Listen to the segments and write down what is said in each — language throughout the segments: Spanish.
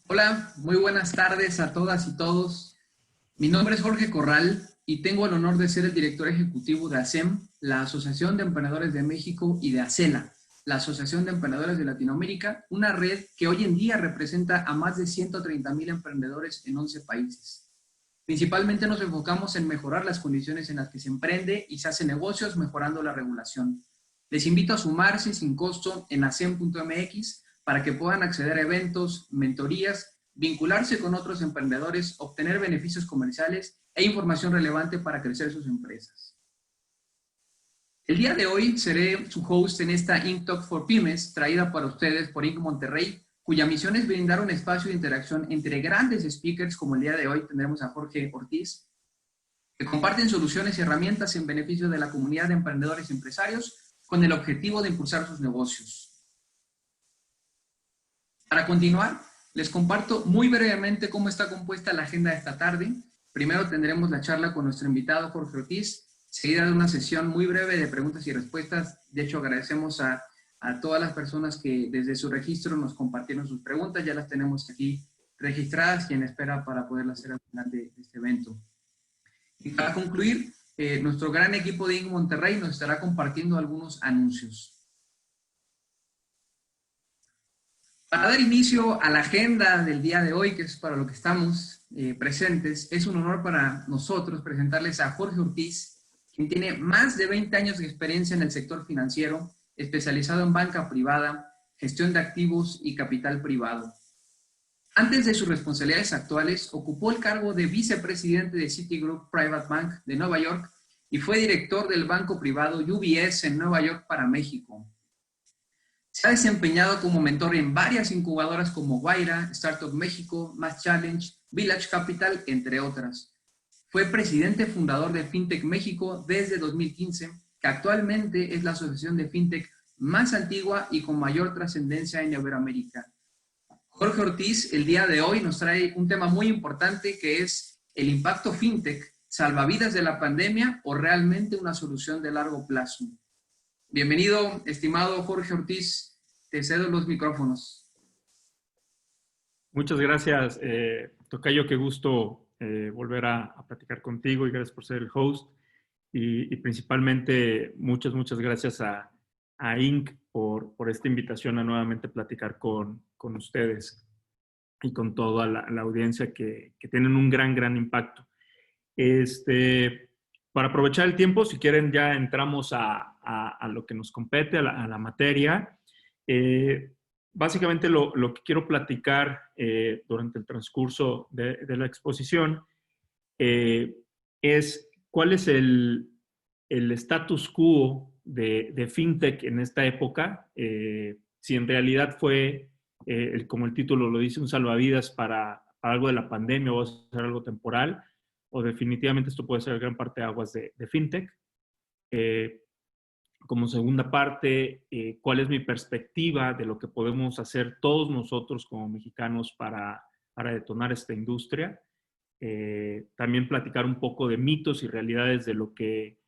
Hola, muy buenas tardes a todas y todos. Mi nombre es Jorge Corral y tengo el honor de ser el director ejecutivo de ASEM, la Asociación de Emprendedores de México, y de ACELA, la Asociación de Emprendedores de Latinoamérica, una red que hoy en día representa a más de 130,000 emprendedores en 11 países. Principalmente nos enfocamos en mejorar las condiciones en las que se emprende y se hace negocios, mejorando la regulación. Les invito a sumarse sin costo en asem.mx para que puedan acceder a eventos, mentorías, vincularse con otros emprendedores, obtener beneficios comerciales e información relevante para crecer sus empresas. El día de hoy seré su host en esta Inc Talk for Pymes, traída para ustedes por Inc Monterrey, cuya misión es brindar un espacio de interacción entre grandes speakers, como el día de hoy tendremos a Jorge Ortiz, que comparten soluciones y herramientas en beneficio de la comunidad de emprendedores y empresarios con el objetivo de impulsar sus negocios. Para continuar, les comparto muy brevemente cómo está compuesta la agenda de esta tarde. Primero tendremos la charla con nuestro invitado Jorge Ortiz, seguida de una sesión muy breve de preguntas y respuestas. De hecho, agradecemos a todas las personas que desde su registro nos compartieron sus preguntas. Ya las tenemos aquí registradas y en espera para poderlas hacer al final de este evento. Y para concluir, nuestro gran equipo de Inc Monterrey nos estará compartiendo algunos anuncios. Para dar inicio a la agenda del día de hoy, que es para lo que estamos presentes, es un honor para nosotros presentarles a Jorge Ortiz, quien tiene más de 20 años de experiencia en el sector financiero, especializado en banca privada, gestión de activos y capital privado. Antes de sus responsabilidades actuales, ocupó el cargo de vicepresidente de Citigroup Private Bank de Nueva York y fue director del banco privado UBS en Nueva York para México. Se ha desempeñado como mentor en varias incubadoras como Guaira, Startup México, Mass Challenge, Village Capital, entre otras. Fue presidente fundador de FinTech México desde 2015, que actualmente es la asociación de FinTech más antigua y con mayor trascendencia en Iberoamérica. Jorge Ortiz, el día de hoy, nos trae un tema muy importante que es el impacto FinTech, salvavidas de la pandemia o realmente una solución de largo plazo. Bienvenido, estimado Jorge Ortiz. Te cedo los micrófonos. Muchas gracias, Tocayo. Qué gusto volver a platicar contigo y gracias por ser el host. Y principalmente, muchas gracias a Inc. por esta invitación a nuevamente platicar con ustedes y con toda la audiencia que tienen un gran impacto. Para aprovechar el tiempo, si quieren ya entramos a lo que nos compete, a la materia. Básicamente lo que quiero platicar durante el transcurso de la exposición es cuál es el status quo de FinTech en esta época, si en realidad fue, como el título lo dice, un salvavidas para algo de la pandemia o va a ser algo temporal, o definitivamente esto puede ser gran parte de aguas de FinTech. Como segunda parte, cuál es mi perspectiva de lo que podemos hacer todos nosotros como mexicanos para detonar esta industria. También platicar un poco de mitos y realidades de lo que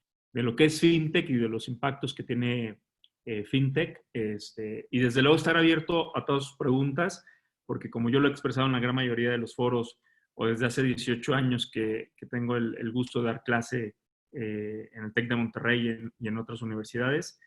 es FinTech y de los impactos que tiene FinTech. Y desde luego estar abierto a todas sus preguntas, porque como yo lo he expresado en la gran mayoría de los foros, o desde hace 18 años que tengo el gusto de dar clase en el TEC de Monterrey y en otras universidades,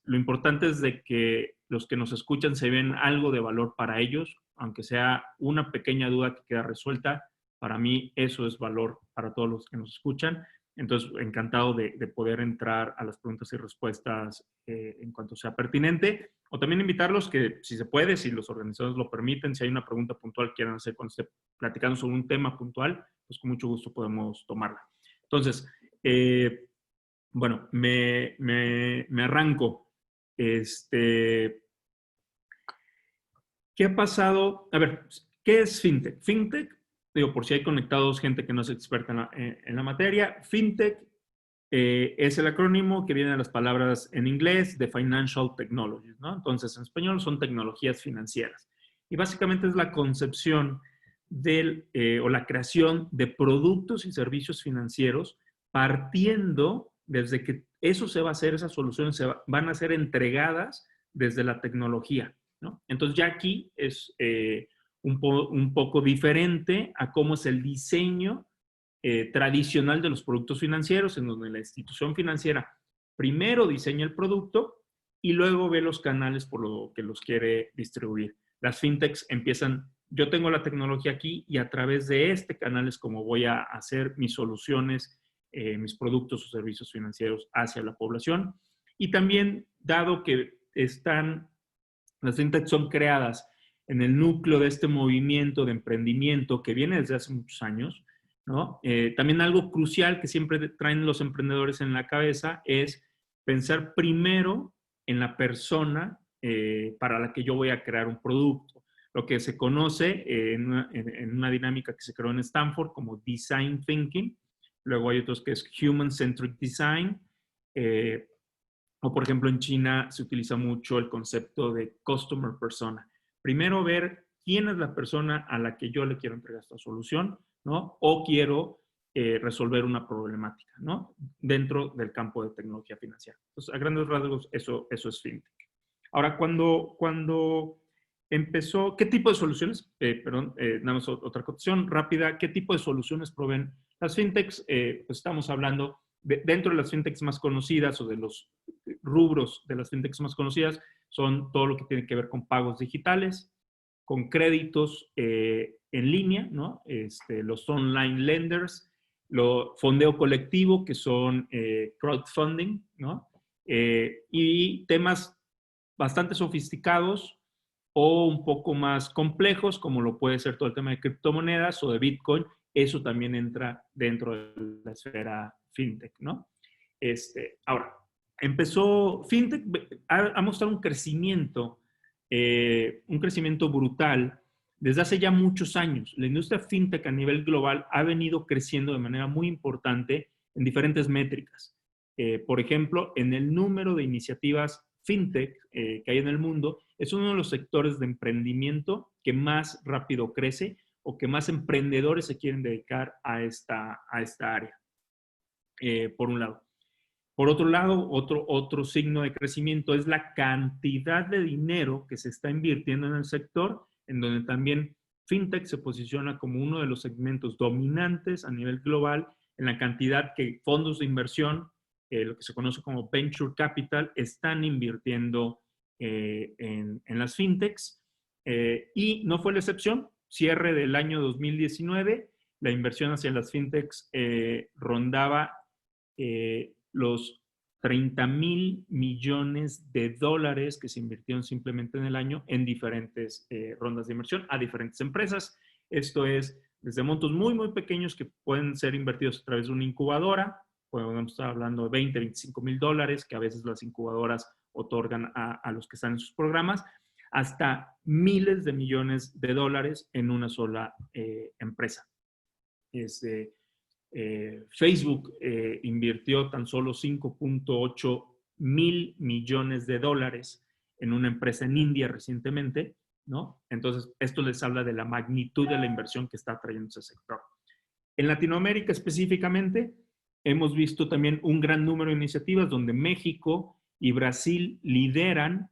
lo importante es de que los que nos escuchan se ven algo de valor para ellos, aunque sea una pequeña duda que queda resuelta. Para mí eso es valor para todos los que nos escuchan. Entonces, encantado de poder entrar a las preguntas y respuestas en cuanto sea pertinente. O también invitarlos que, si se puede, si los organizadores lo permiten, si hay una pregunta puntual que quieran hacer cuando esté platicando sobre un tema puntual, pues con mucho gusto podemos tomarla. Entonces, bueno, me arranco. ¿Qué ha pasado? A ver, ¿qué es FinTech? FinTech, digo, por si hay conectados gente que no es experta en la materia, FinTech es el acrónimo que viene de las palabras en inglés de Financial Technologies, ¿no? Entonces, en español son tecnologías financieras. Y básicamente es la concepción o la creación de productos y servicios financieros partiendo desde que eso se va a hacer, esas soluciones van a ser entregadas desde la tecnología, ¿no? Entonces ya aquí es un poco diferente a cómo es el diseño tradicional de los productos financieros, en donde la institución financiera primero diseña el producto y luego ve los canales por lo que los quiere distribuir. Las fintechs empiezan, yo tengo la tecnología aquí y a través de este canal es como voy a hacer mis soluciones, mis productos o servicios financieros hacia la población. Y también, dado que las fintechs son creadas en el núcleo de este movimiento de emprendimiento que viene desde hace muchos años, ¿no? También algo crucial que siempre traen los emprendedores en la cabeza es pensar primero en la persona para la que yo voy a crear un producto. Lo que se conoce en una dinámica que se creó en Stanford como Design Thinking. Luego hay otros que es Human Centric Design. O por ejemplo en China se utiliza mucho el concepto de Customer Persona. Primero ver quién es la persona a la que yo le quiero entregar esta solución, ¿no? O quiero resolver una problemática, ¿no? Dentro del campo de tecnología financiera. Entonces, a grandes rasgos, eso es fintech. Ahora, cuando empezó, ¿qué tipo de soluciones? Nada más otra cuestión rápida. ¿Qué tipo de soluciones proveen las fintechs? Pues estamos hablando dentro de las fintechs más conocidas o de los rubros de las fintechs más conocidas son todo lo que tiene que ver con pagos digitales, con créditos en línea, ¿no? Los online lenders, fondeo colectivo, que son crowdfunding, ¿no? Y temas bastante sofisticados o un poco más complejos, como lo puede ser todo el tema de criptomonedas o de Bitcoin. Eso también entra dentro de la esfera fintech, ¿no? Ahora, fintech ha mostrado un crecimiento brutal desde hace ya muchos años. La industria fintech a nivel global ha venido creciendo de manera muy importante en diferentes métricas. Por ejemplo, en el número de iniciativas fintech que hay en el mundo, es uno de los sectores de emprendimiento que más rápido crece o que más emprendedores se quieren dedicar a esta área, por un lado. Por otro lado, otro signo de crecimiento es la cantidad de dinero que se está invirtiendo en el sector, en donde también fintech se posiciona como uno de los segmentos dominantes a nivel global en la cantidad que fondos de inversión, lo que se conoce como venture capital, están invirtiendo en las fintechs. Y no fue la excepción. Cierre del año 2019, la inversión hacia las fintechs rondaba los 30,000 millones de dólares que se invirtieron simplemente en el año en diferentes rondas de inversión a diferentes empresas. Esto es desde montos muy, muy pequeños que pueden ser invertidos a través de una incubadora. Podemos estar hablando de 20, 25 mil dólares que a veces las incubadoras otorgan a los que están en sus programas, hasta miles de millones de dólares en una sola empresa. Facebook invirtió tan solo 5.8 mil millones de dólares en una empresa en India recientemente, ¿no? Entonces, esto les habla de la magnitud de la inversión que está trayendo ese sector. En Latinoamérica específicamente, hemos visto también un gran número de iniciativas donde México y Brasil lideran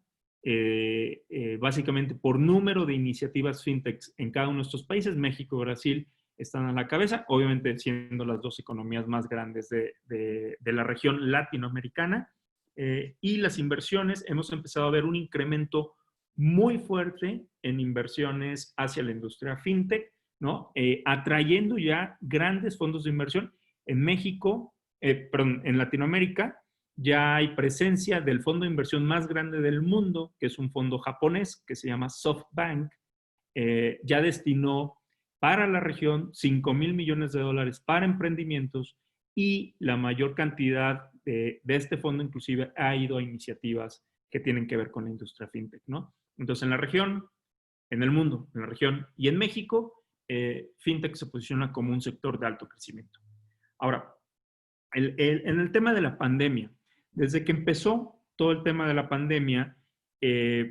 básicamente por número de iniciativas fintechs en cada uno de estos países. México y Brasil están a la cabeza, obviamente siendo las dos economías más grandes de la región latinoamericana. Y las inversiones, hemos empezado a ver un incremento muy fuerte en inversiones hacia la industria fintech, ¿no? Atrayendo ya grandes fondos de inversión. En México, en Latinoamérica, ya hay presencia del fondo de inversión más grande del mundo, que es un fondo japonés que se llama SoftBank. Ya destinó para la región 5,000 millones de dólares para emprendimientos y la mayor cantidad de este fondo inclusive ha ido a iniciativas que tienen que ver con la industria fintech, ¿no? Entonces, en la región, en el mundo, en la región y en México, fintech se posiciona como un sector de alto crecimiento. Ahora, en el tema de la pandemia, desde que empezó todo el tema de la pandemia,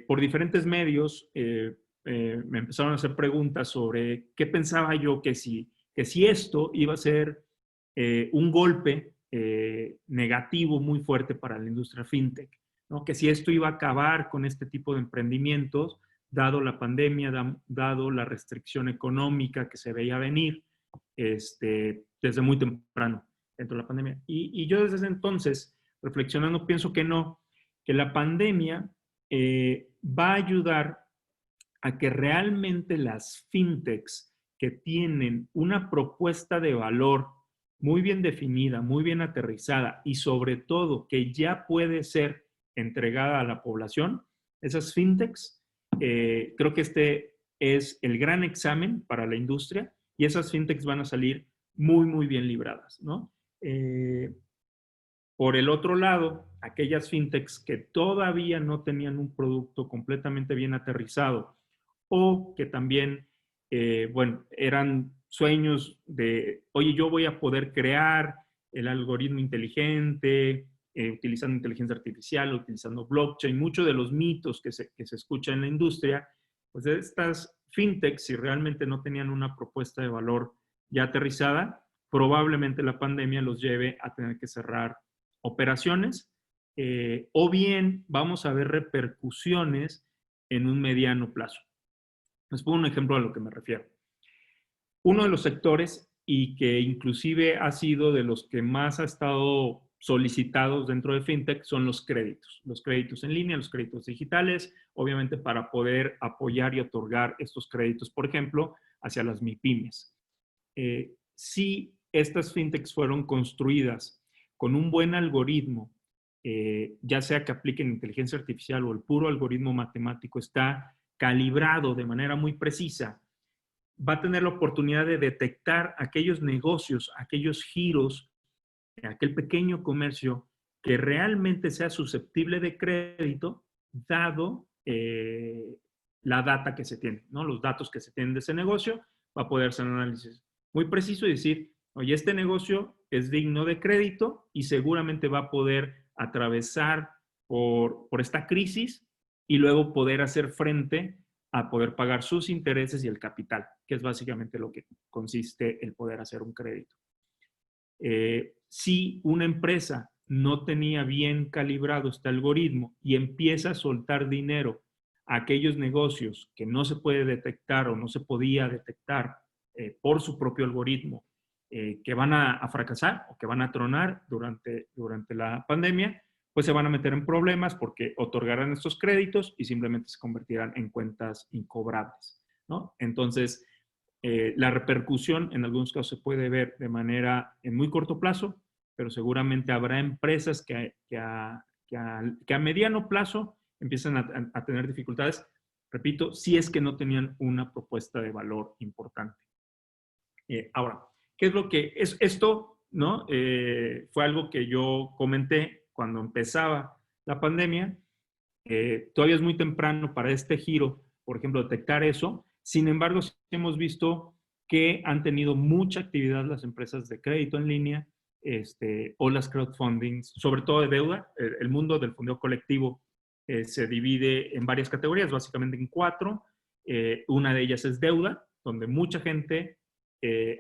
por diferentes medios me empezaron a hacer preguntas sobre qué pensaba yo que si esto iba a ser un golpe negativo muy fuerte para la industria fintech, ¿no? Que si esto iba a acabar con este tipo de emprendimientos dado la pandemia, dado la restricción económica que se veía venir desde muy temprano dentro de la pandemia. Y yo desde ese entonces, reflexionando, pienso que no, que la pandemia va a ayudar a que realmente las fintechs que tienen una propuesta de valor muy bien definida, muy bien aterrizada y sobre todo que ya puede ser entregada a la población, esas fintechs, creo que este es el gran examen para la industria y esas fintechs van a salir muy, muy bien libradas, ¿no? Por el otro lado, aquellas fintechs que todavía no tenían un producto completamente bien aterrizado o que también, bueno, eran sueños de, oye, yo voy a poder crear el algoritmo inteligente, utilizando inteligencia artificial, utilizando blockchain, muchos de los mitos que se escuchan en la industria, pues estas fintechs, si realmente no tenían una propuesta de valor ya aterrizada, probablemente la pandemia los lleve a tener que cerrar operaciones, o bien vamos a ver repercusiones en un mediano plazo. Les pongo un ejemplo a lo que me refiero. Uno de los sectores y que inclusive ha sido de los que más ha estado solicitados dentro de FinTech son los créditos en línea, los créditos digitales, obviamente para poder apoyar y otorgar estos créditos, por ejemplo, hacia las MIPYMES. Si estas FinTechs fueron construidas con un buen algoritmo, ya sea que apliquen inteligencia artificial o el puro algoritmo matemático está calibrado de manera muy precisa, va a tener la oportunidad de detectar aquellos negocios, aquellos giros, aquel pequeño comercio que realmente sea susceptible de crédito, dado la data que se tiene, ¿no? Los datos que se tienen de ese negocio, va a poder hacer un análisis muy preciso y decir, oye, este negocio es digno de crédito y seguramente va a poder atravesar por esta crisis y luego poder hacer frente a poder pagar sus intereses y el capital, que es básicamente lo que consiste el poder hacer un crédito. Si una empresa no tenía bien calibrado este algoritmo y empieza a soltar dinero a aquellos negocios que no se puede detectar o no se podía detectar por su propio algoritmo, que van a fracasar o que van a tronar durante la pandemia, pues se van a meter en problemas porque otorgarán estos créditos y simplemente se convertirán en cuentas incobrables, ¿no? Entonces, la repercusión en algunos casos se puede ver de manera en muy corto plazo, pero seguramente habrá empresas que a mediano plazo empiezan a tener dificultades, repito, si es que no tenían una propuesta de valor importante. Ahora, ¿qué es lo que es esto? ¿No? Fue algo que yo comenté cuando empezaba la pandemia. Todavía es muy temprano para este giro, por ejemplo, detectar eso. Sin embargo, sí hemos visto que han tenido mucha actividad las empresas de crédito en línea o las crowdfundings, sobre todo de deuda. El mundo del fondeo colectivo se divide en varias categorías, básicamente en 4. Una de ellas es deuda, donde mucha gente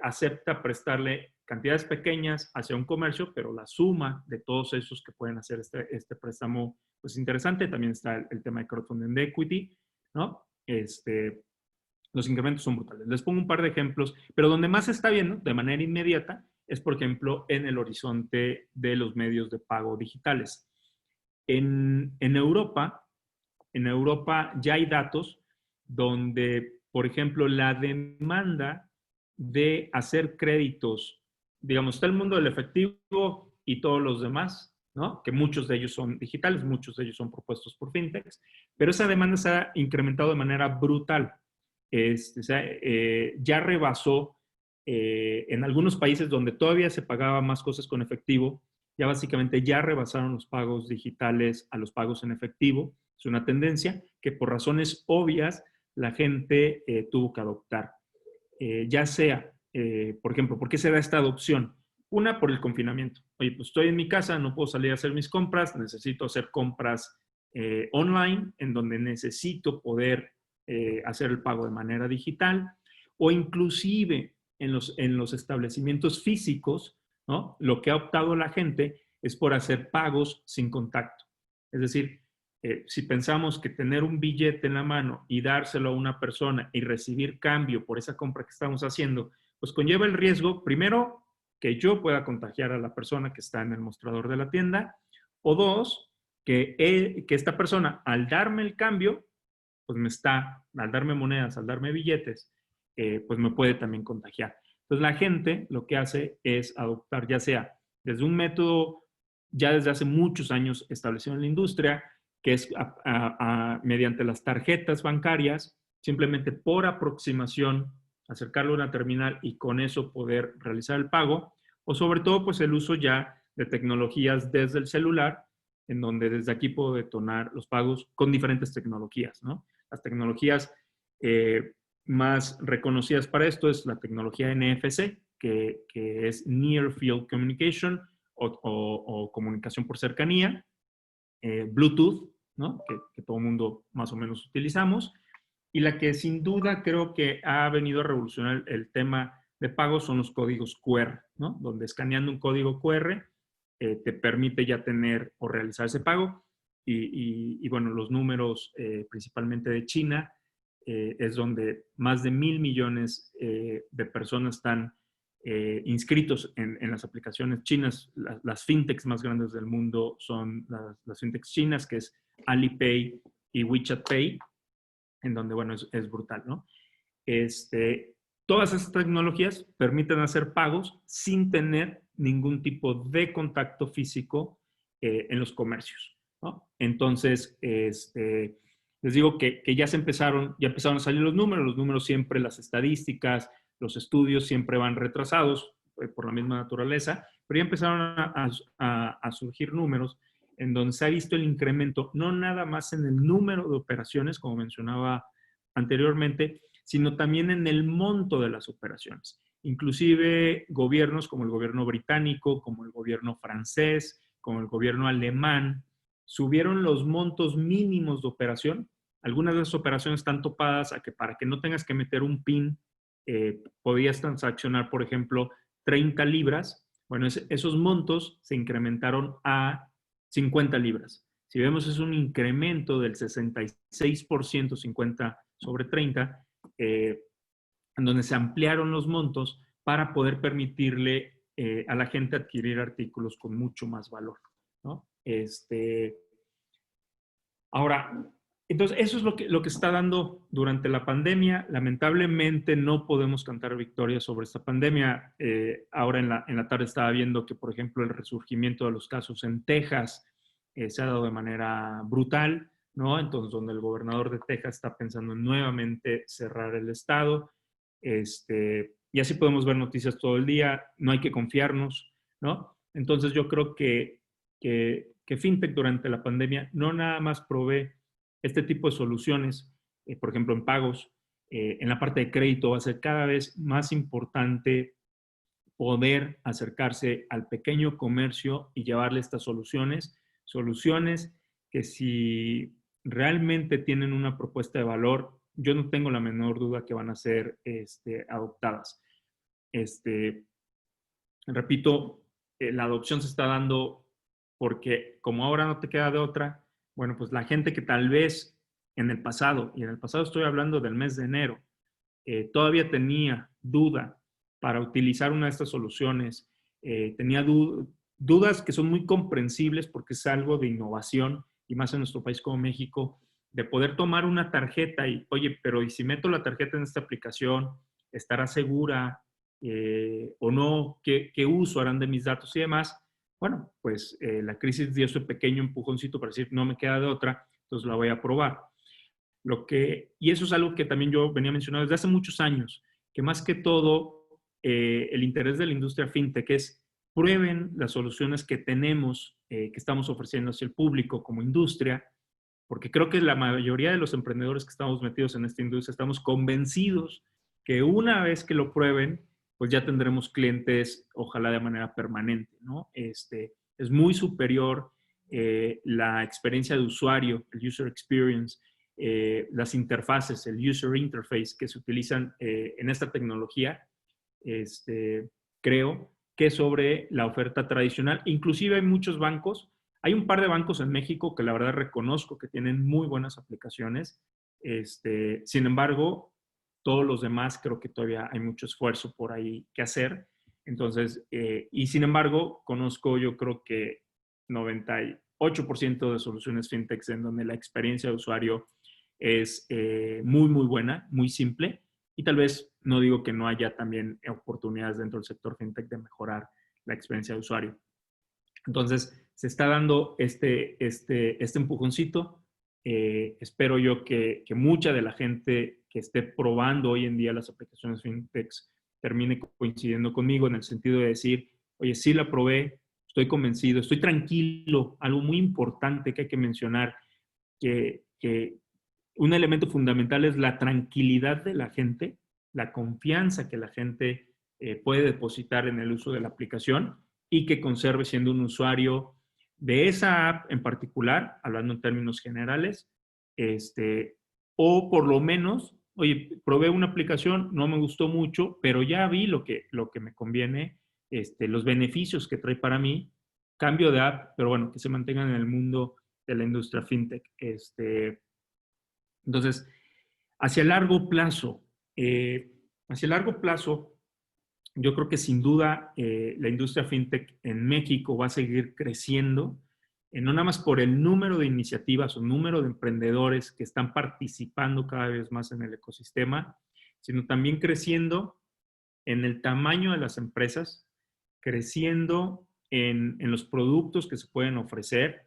acepta prestarle cantidades pequeñas hacia un comercio, pero la suma de todos esos que pueden hacer este préstamo pues interesante. También está el tema de crowdfunding de equity, ¿no? Los incrementos son brutales. Les pongo un par de ejemplos, pero donde más se está viendo de manera inmediata es, por ejemplo, en el horizonte de los medios de pago digitales. En Europa ya hay datos donde, por ejemplo, la demanda de hacer créditos, digamos, está el mundo del efectivo y todos los demás, ¿no? Que muchos de ellos son digitales, muchos de ellos son propuestos por fintechs, pero esa demanda se ha incrementado de manera brutal. Ya rebasó en algunos países donde todavía se pagaba más cosas con efectivo, ya básicamente ya rebasaron los pagos digitales a los pagos en efectivo. Es una tendencia que por razones obvias la gente tuvo que adoptar. Ya sea, por ejemplo, ¿por qué se da esta adopción? Una, por el confinamiento. Oye, pues estoy en mi casa, no puedo salir a hacer mis compras, necesito hacer compras online, en donde necesito poder hacer el pago de manera digital, o inclusive en los establecimientos físicos, ¿no? Lo que ha optado la gente es por hacer pagos sin contacto. Es decir, si pensamos que tener un billete en la mano y dárselo a una persona y recibir cambio por esa compra que estamos haciendo, pues conlleva el riesgo, primero, que yo pueda contagiar a la persona que está en el mostrador de la tienda, o dos, que esta persona, al darme el cambio, pues al darme monedas, al darme billetes, pues me puede también contagiar. Entonces la gente lo que hace es adoptar, ya sea desde un método ya desde hace muchos años establecido en la industria, que es mediante las tarjetas bancarias, simplemente por aproximación, acercarlo a una terminal y con eso poder realizar el pago, o sobre todo pues el uso ya de tecnologías desde el celular, en donde desde aquí puedo detonar los pagos con diferentes tecnologías, ¿no? Las tecnologías más reconocidas para esto es la tecnología NFC, que es Near Field Communication o comunicación por cercanía, Bluetooth, ¿no? Que todo el mundo más o menos utilizamos, y la que sin duda creo que ha venido a revolucionar el tema de pago son los códigos QR, ¿no? Donde escaneando un código QR te permite ya tener o realizar ese pago. Y bueno, los números principalmente de China es donde más de 1,000 millones de personas están inscritos en las aplicaciones chinas. Las fintechs más grandes del mundo son las fintechs chinas, que es Alipay y WeChat Pay, en donde, bueno, es brutal, ¿no? Todas esas tecnologías permiten hacer pagos sin tener ningún tipo de contacto físico en los comercios, ¿no? Entonces, les digo que ya empezaron a salir los números siempre, las estadísticas, los estudios siempre van retrasados por la misma naturaleza, pero ya empezaron a surgir números en donde se ha visto el incremento, no nada más en el número de operaciones, como mencionaba anteriormente, sino también en el monto de las operaciones. Inclusive gobiernos como el gobierno británico, como el gobierno francés, como el gobierno alemán, subieron los montos mínimos de operación. Algunas de esas operaciones están topadas a que para que no tengas que meter un PIN, podías transaccionar, por ejemplo, 30 libras. Bueno, esos montos se incrementaron a 50 libras. Si vemos, es un incremento del 66%, 50 sobre 30, en donde se ampliaron los montos para poder permitirle a la gente adquirir artículos con mucho más valor, ¿no? Ahora, entonces eso es lo que está dando durante la pandemia. Lamentablemente no podemos cantar victoria sobre esta pandemia. Ahora en la tarde estaba viendo que, por ejemplo, el resurgimiento de los casos en Texas se ha dado de manera brutal, ¿no? Entonces, donde el gobernador de Texas está pensando en nuevamente cerrar el estado. Y así podemos ver noticias todo el día. No hay que confiarnos, ¿no? Entonces, yo creo que FinTech durante la pandemia no nada más provee este tipo de soluciones, por ejemplo, en pagos, en la parte de crédito va a ser cada vez más importante poder acercarse al pequeño comercio y llevarle estas soluciones que si realmente tienen una propuesta de valor, yo no tengo la menor duda que van a ser adoptadas. Repito, la adopción se está dando porque como ahora no te queda de otra, bueno, pues la gente que tal vez en el pasado, y en el pasado estoy hablando del mes de enero, todavía tenía duda para utilizar una de estas soluciones, tenía dudas que son muy comprensibles porque es algo de innovación y más en nuestro país como México, de poder tomar una tarjeta y, oye, pero ¿y si meto la tarjeta en esta aplicación, estará segura o no? ¿Qué uso harán de mis datos y demás? Bueno, pues la crisis dio ese pequeño empujoncito para decir, no me queda de otra, entonces la voy a probar. Y eso es algo que también yo venía mencionando desde hace muchos años, que más que todo el interés de la industria fintech es prueben las soluciones que tenemos, que estamos ofreciendo hacia el público como industria, porque creo que la mayoría de los emprendedores que estamos metidos en esta industria estamos convencidos que una vez que lo prueben, pues ya tendremos clientes, ojalá de manera permanente, ¿no? Es muy superior la experiencia de usuario, el user experience, las interfaces, el user interface que se utilizan en esta tecnología, creo que sobre la oferta tradicional. Inclusive hay muchos bancos, Hay un par de bancos en México que la verdad reconozco que tienen muy buenas aplicaciones. Sin embargo, todos los demás creo que todavía hay mucho esfuerzo por ahí que hacer. Entonces, y sin embargo, conozco yo creo que 98% de soluciones fintechs en donde la experiencia de usuario es muy, muy buena, muy simple. Y tal vez no digo que no haya también oportunidades dentro del sector fintech de mejorar la experiencia de usuario. Entonces, se está dando este empujoncito. Espero yo que mucha de la gente que esté probando hoy en día las aplicaciones fintechs termine coincidiendo conmigo en el sentido de decir, oye, sí la probé, estoy convencido, estoy tranquilo. Algo muy importante que hay que mencionar, que un elemento fundamental es la tranquilidad de la gente, la confianza que la gente puede depositar en el uso de la aplicación y que conserve siendo un usuario de esa app en particular, hablando en términos generales, o por lo menos, oye, probé una aplicación, no me gustó mucho, pero ya vi lo que me conviene, los beneficios que trae para mí, cambio de app, pero bueno, que se mantengan en el mundo de la industria fintech. Entonces, hacia largo plazo, eh, hacia largo plazo, yo creo que sin duda la industria fintech en México va a seguir creciendo, no nada más por el número de iniciativas o número de emprendedores que están participando cada vez más en el ecosistema, sino también creciendo en el tamaño de las empresas, creciendo en los productos que se pueden ofrecer,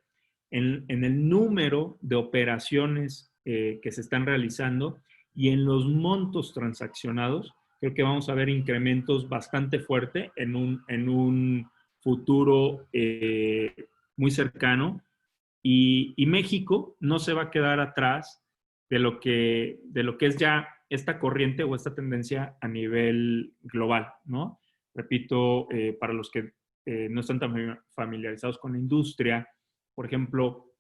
en el número de operaciones que se están realizando y en los montos transaccionados. Creo que vamos a ver incrementos bastante fuertes en un futuro muy cercano. Y México no se va a quedar atrás de lo que es ya esta corriente o esta tendencia a nivel global, ¿no? Repito, para los que no están tan familiarizados con la industria, por ejemplo,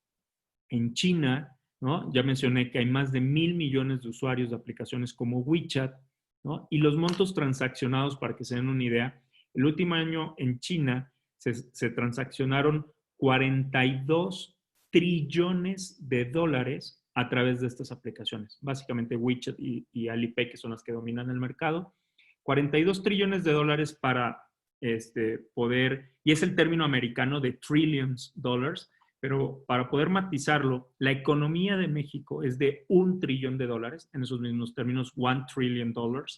en China, ¿no? Ya mencioné que hay más de 1,000 millones de usuarios de aplicaciones como WeChat, ¿no? Y los montos transaccionados, para que se den una idea, el último año en China se transaccionaron 42 trillones de dólares a través de estas aplicaciones. Básicamente WeChat y Alipay, que son las que dominan el mercado. 42 trillones de dólares para poder, y es el término americano de trillions dollars, pero para poder matizarlo, la economía de México es de $1 trillón, en esos mismos términos, $1 trillion. Entonces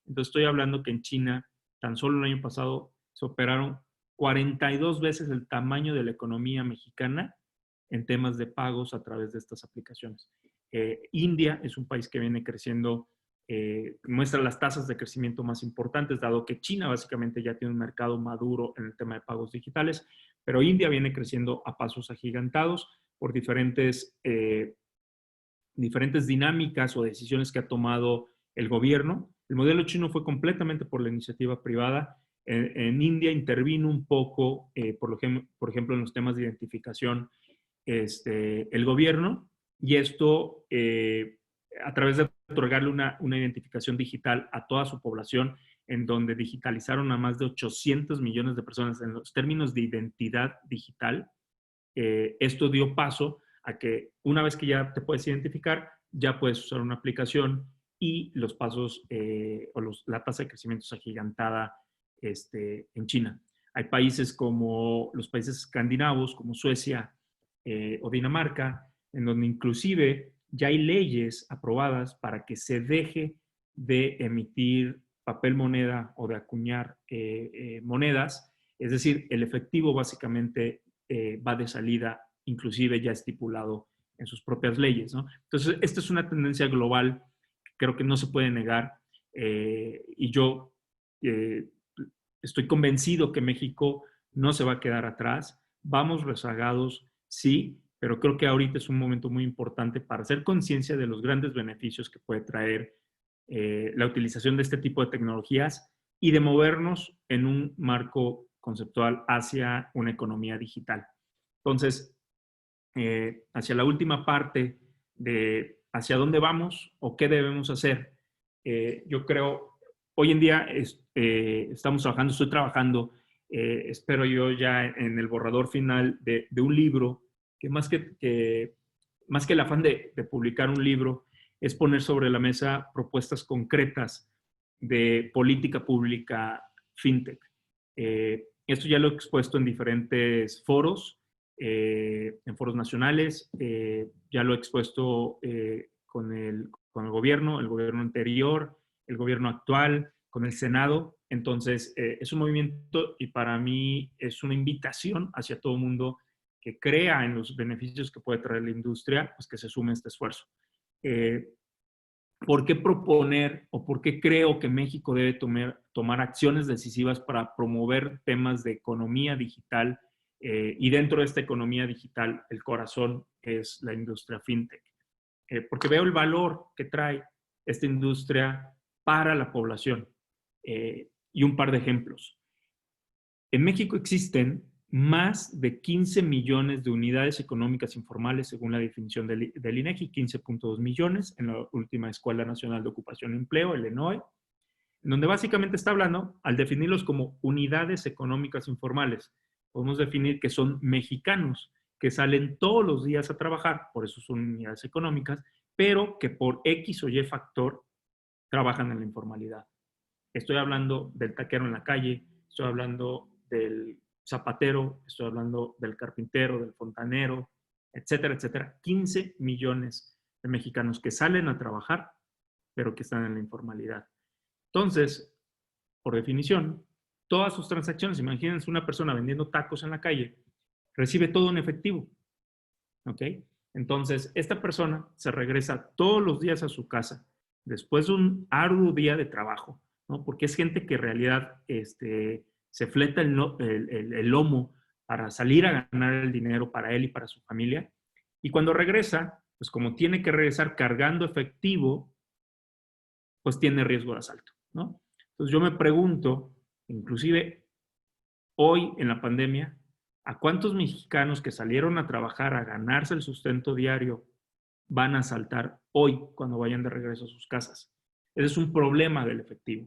estoy hablando que en China, tan solo el año pasado, se operaron 42 veces el tamaño de la economía mexicana en temas de pagos a través de estas aplicaciones. India es un país que viene creciendo, muestra las tasas de crecimiento más importantes, dado que China básicamente ya tiene un mercado maduro en el tema de pagos digitales, pero India viene creciendo a pasos agigantados por diferentes dinámicas o decisiones que ha tomado el gobierno. El modelo chino fue completamente por la iniciativa privada. En India intervino un poco, por ejemplo, en los temas de identificación, el gobierno, y esto a través de otorgarle una identificación digital a toda su población, en donde digitalizaron a más de 800 millones de personas en los términos de identidad digital. Esto dio paso a que una vez que ya te puedes identificar, ya puedes usar una aplicación y los pasos la tasa de crecimiento es agigantada en China. Hay países como los países escandinavos, como Suecia o Dinamarca, en donde inclusive ya hay leyes aprobadas para que se deje de emitir papel moneda o de acuñar monedas. Es decir, el efectivo básicamente va de salida, inclusive ya estipulado en sus propias leyes, ¿no? Entonces, esta es una tendencia global que creo que no se puede negar, y yo estoy convencido que México no se va a quedar atrás. Vamos rezagados, sí, pero creo que ahorita es un momento muy importante para hacer conciencia de los grandes beneficios que puede traer la utilización de este tipo de tecnologías y de movernos en un marco conceptual hacia una economía digital. Entonces, hacia la última parte de hacia dónde vamos o qué debemos hacer, yo creo, hoy en día estoy trabajando espero yo ya en el borrador final de un libro, que más que el afán de publicar un libro, es poner sobre la mesa propuestas concretas de política pública fintech. Esto ya lo he expuesto en diferentes foros, en foros nacionales, ya lo he expuesto con el gobierno, el gobierno anterior, el gobierno actual, con el Senado. Entonces, es un movimiento y para mí es una invitación hacia todo el mundo que crea en los beneficios que puede traer la industria, pues que se sume a este esfuerzo. ¿Por qué proponer o por qué creo que México debe tomar acciones decisivas para promover temas de economía digital? Y dentro de esta economía digital, el corazón es la industria fintech. Porque veo el valor que trae esta industria para la población. Y un par de ejemplos. En México existen más de 15 millones de unidades económicas informales según la definición del INEGI, 15.2 millones en la última Escuela Nacional de Ocupación y Empleo, el ENOE, en donde básicamente está hablando, al definirlos como unidades económicas informales, podemos definir que son mexicanos que salen todos los días a trabajar, por eso son unidades económicas, pero que por X o Y factor trabajan en la informalidad. Estoy hablando del taquero en la calle, estoy hablando del zapatero, estoy hablando del carpintero, del fontanero, etcétera, etcétera. 15 millones de mexicanos que salen a trabajar, pero que están en la informalidad. Entonces, por definición, todas sus transacciones, imagínense una persona vendiendo tacos en la calle, recibe todo en efectivo. ¿Ok? Entonces, esta persona se regresa todos los días a su casa, después de un arduo día de trabajo, ¿no? Porque es gente que en realidad se fleta el lomo para salir a ganar el dinero para él y para su familia. Y cuando regresa, pues como tiene que regresar cargando efectivo, pues tiene riesgo de asalto, ¿no? Entonces yo me pregunto, inclusive hoy en la pandemia, ¿a cuántos mexicanos que salieron a trabajar a ganarse el sustento diario van a asaltar hoy cuando vayan de regreso a sus casas? Ese es un problema del efectivo.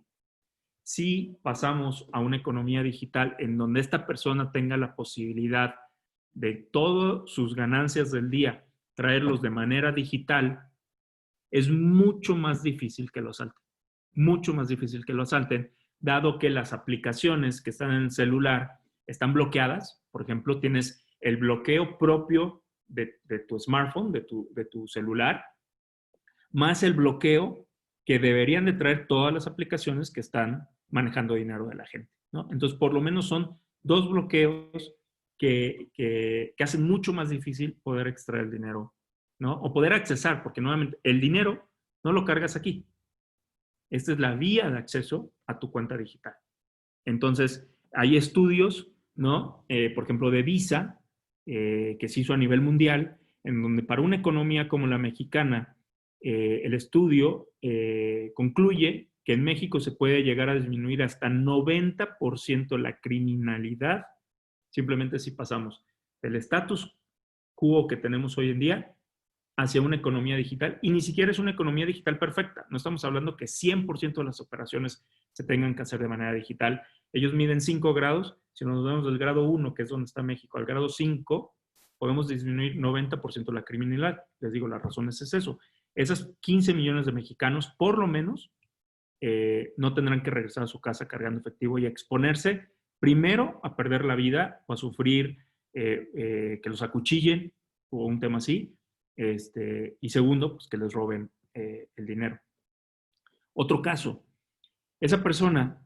Si pasamos a una economía digital en donde esta persona tenga la posibilidad de todas sus ganancias del día traerlos de manera digital, es mucho más difícil que lo asalten. Mucho más difícil que lo asalten, dado que las aplicaciones que están en el celular están bloqueadas. Por ejemplo, tienes el bloqueo propio de tu smartphone, de tu celular, más el bloqueo que deberían de traer todas las aplicaciones que están manejando dinero de la gente, ¿no? Entonces, por lo menos son dos bloqueos que hacen mucho más difícil poder extraer el dinero, ¿no? O poder accesar, porque nuevamente el dinero no lo cargas aquí. Esta es la vía de acceso a tu cuenta digital. Entonces, hay estudios, ¿no? Por ejemplo, de Visa, que se hizo a nivel mundial, en donde para una economía como la mexicana, el estudio concluye que en México se puede llegar a disminuir hasta 90% la criminalidad, simplemente si pasamos del status quo que tenemos hoy en día hacia una economía digital, y ni siquiera es una economía digital perfecta. No estamos hablando que 100% de las operaciones se tengan que hacer de manera digital. Ellos miden 5 grados. Si nos vemos del grado 1, que es donde está México, al grado 5, podemos disminuir 90% la criminalidad. Les digo, las razones es eso. Esas 15 millones de mexicanos, por lo menos, no tendrán que regresar a su casa cargando efectivo y exponerse primero a perder la vida o a sufrir que los acuchillen o un tema así. Y segundo, pues que les roben el dinero. Otro caso, esa persona,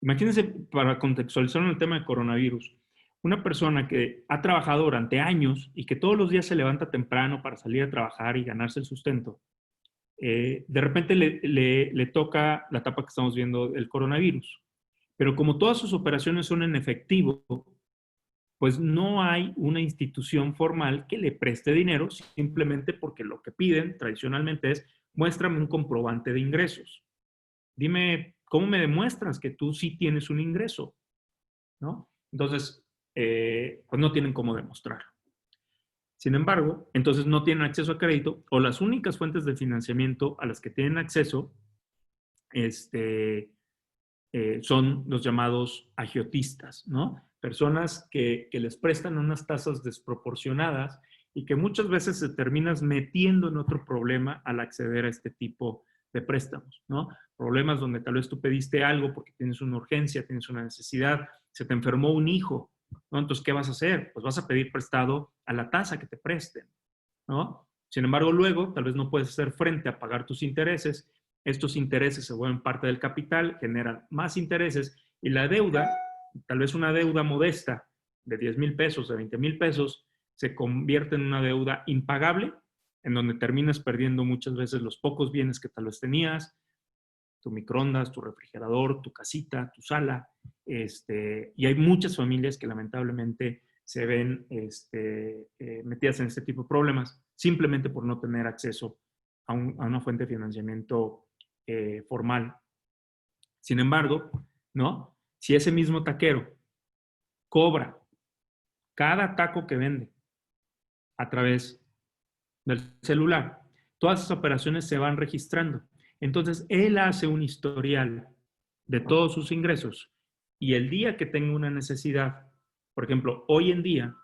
imagínense para contextualizar en el tema de coronavirus, una persona que ha trabajado durante años y que todos los días se levanta temprano para salir a trabajar y ganarse el sustento, de repente le toca la etapa que estamos viendo del coronavirus. Pero como todas sus operaciones son en efectivo, pues no hay una institución formal que le preste dinero simplemente porque lo que piden tradicionalmente es muéstrame un comprobante de ingresos. Dime, ¿cómo me demuestras que tú sí tienes un ingreso? ¿No? Entonces, pues no tienen cómo demostrarlo. Sin embargo, entonces no tienen acceso a crédito o las únicas fuentes de financiamiento a las que tienen acceso son los llamados agiotistas, ¿no? Personas que les prestan unas tasas desproporcionadas y que muchas veces se terminas metiendo en otro problema al acceder a este tipo de préstamos, ¿no? Problemas donde tal vez tú pediste algo porque tienes una urgencia, tienes una necesidad, se te enfermó un hijo, ¿no? Entonces, ¿qué vas a hacer? Pues vas a pedir prestado a la tasa que te presten, ¿no? Sin embargo, luego tal vez no puedes hacer frente a pagar tus intereses. Estos intereses se vuelven parte del capital, generan más intereses y la deuda, tal vez una deuda modesta de 10,000 pesos, de 20,000 pesos, se convierte en una deuda impagable, en donde terminas perdiendo muchas veces los pocos bienes que tal vez tenías, tu microondas, tu refrigerador, tu casita, tu sala, y hay muchas familias que lamentablemente se ven metidas en este tipo de problemas simplemente por no tener acceso a una fuente de financiamiento formal. Sin embargo, ¿no? Si ese mismo taquero cobra cada taco que vende a través del celular, todas esas operaciones se van registrando. Entonces, él hace un historial de todos sus ingresos y el día que tenga una necesidad, por ejemplo, hoy en día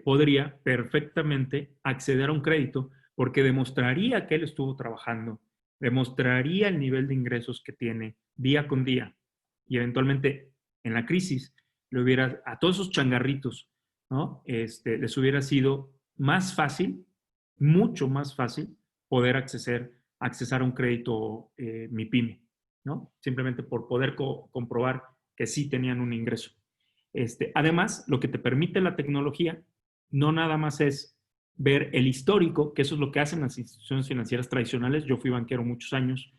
podría perfectamente acceder a un crédito porque demostraría que él estuvo trabajando, demostraría el nivel de ingresos que tiene día con día y eventualmente en la crisis a todos esos changarritos, ¿no? Les hubiera sido más fácil, mucho más fácil poder accesar a un crédito MIPYME, ¿no? Simplemente por poder comprobar que sí tenían un ingreso. Además, lo que te permite la tecnología no nada más es ver el histórico, que eso es lo que hacen las instituciones financieras tradicionales. Yo fui banquero muchos años.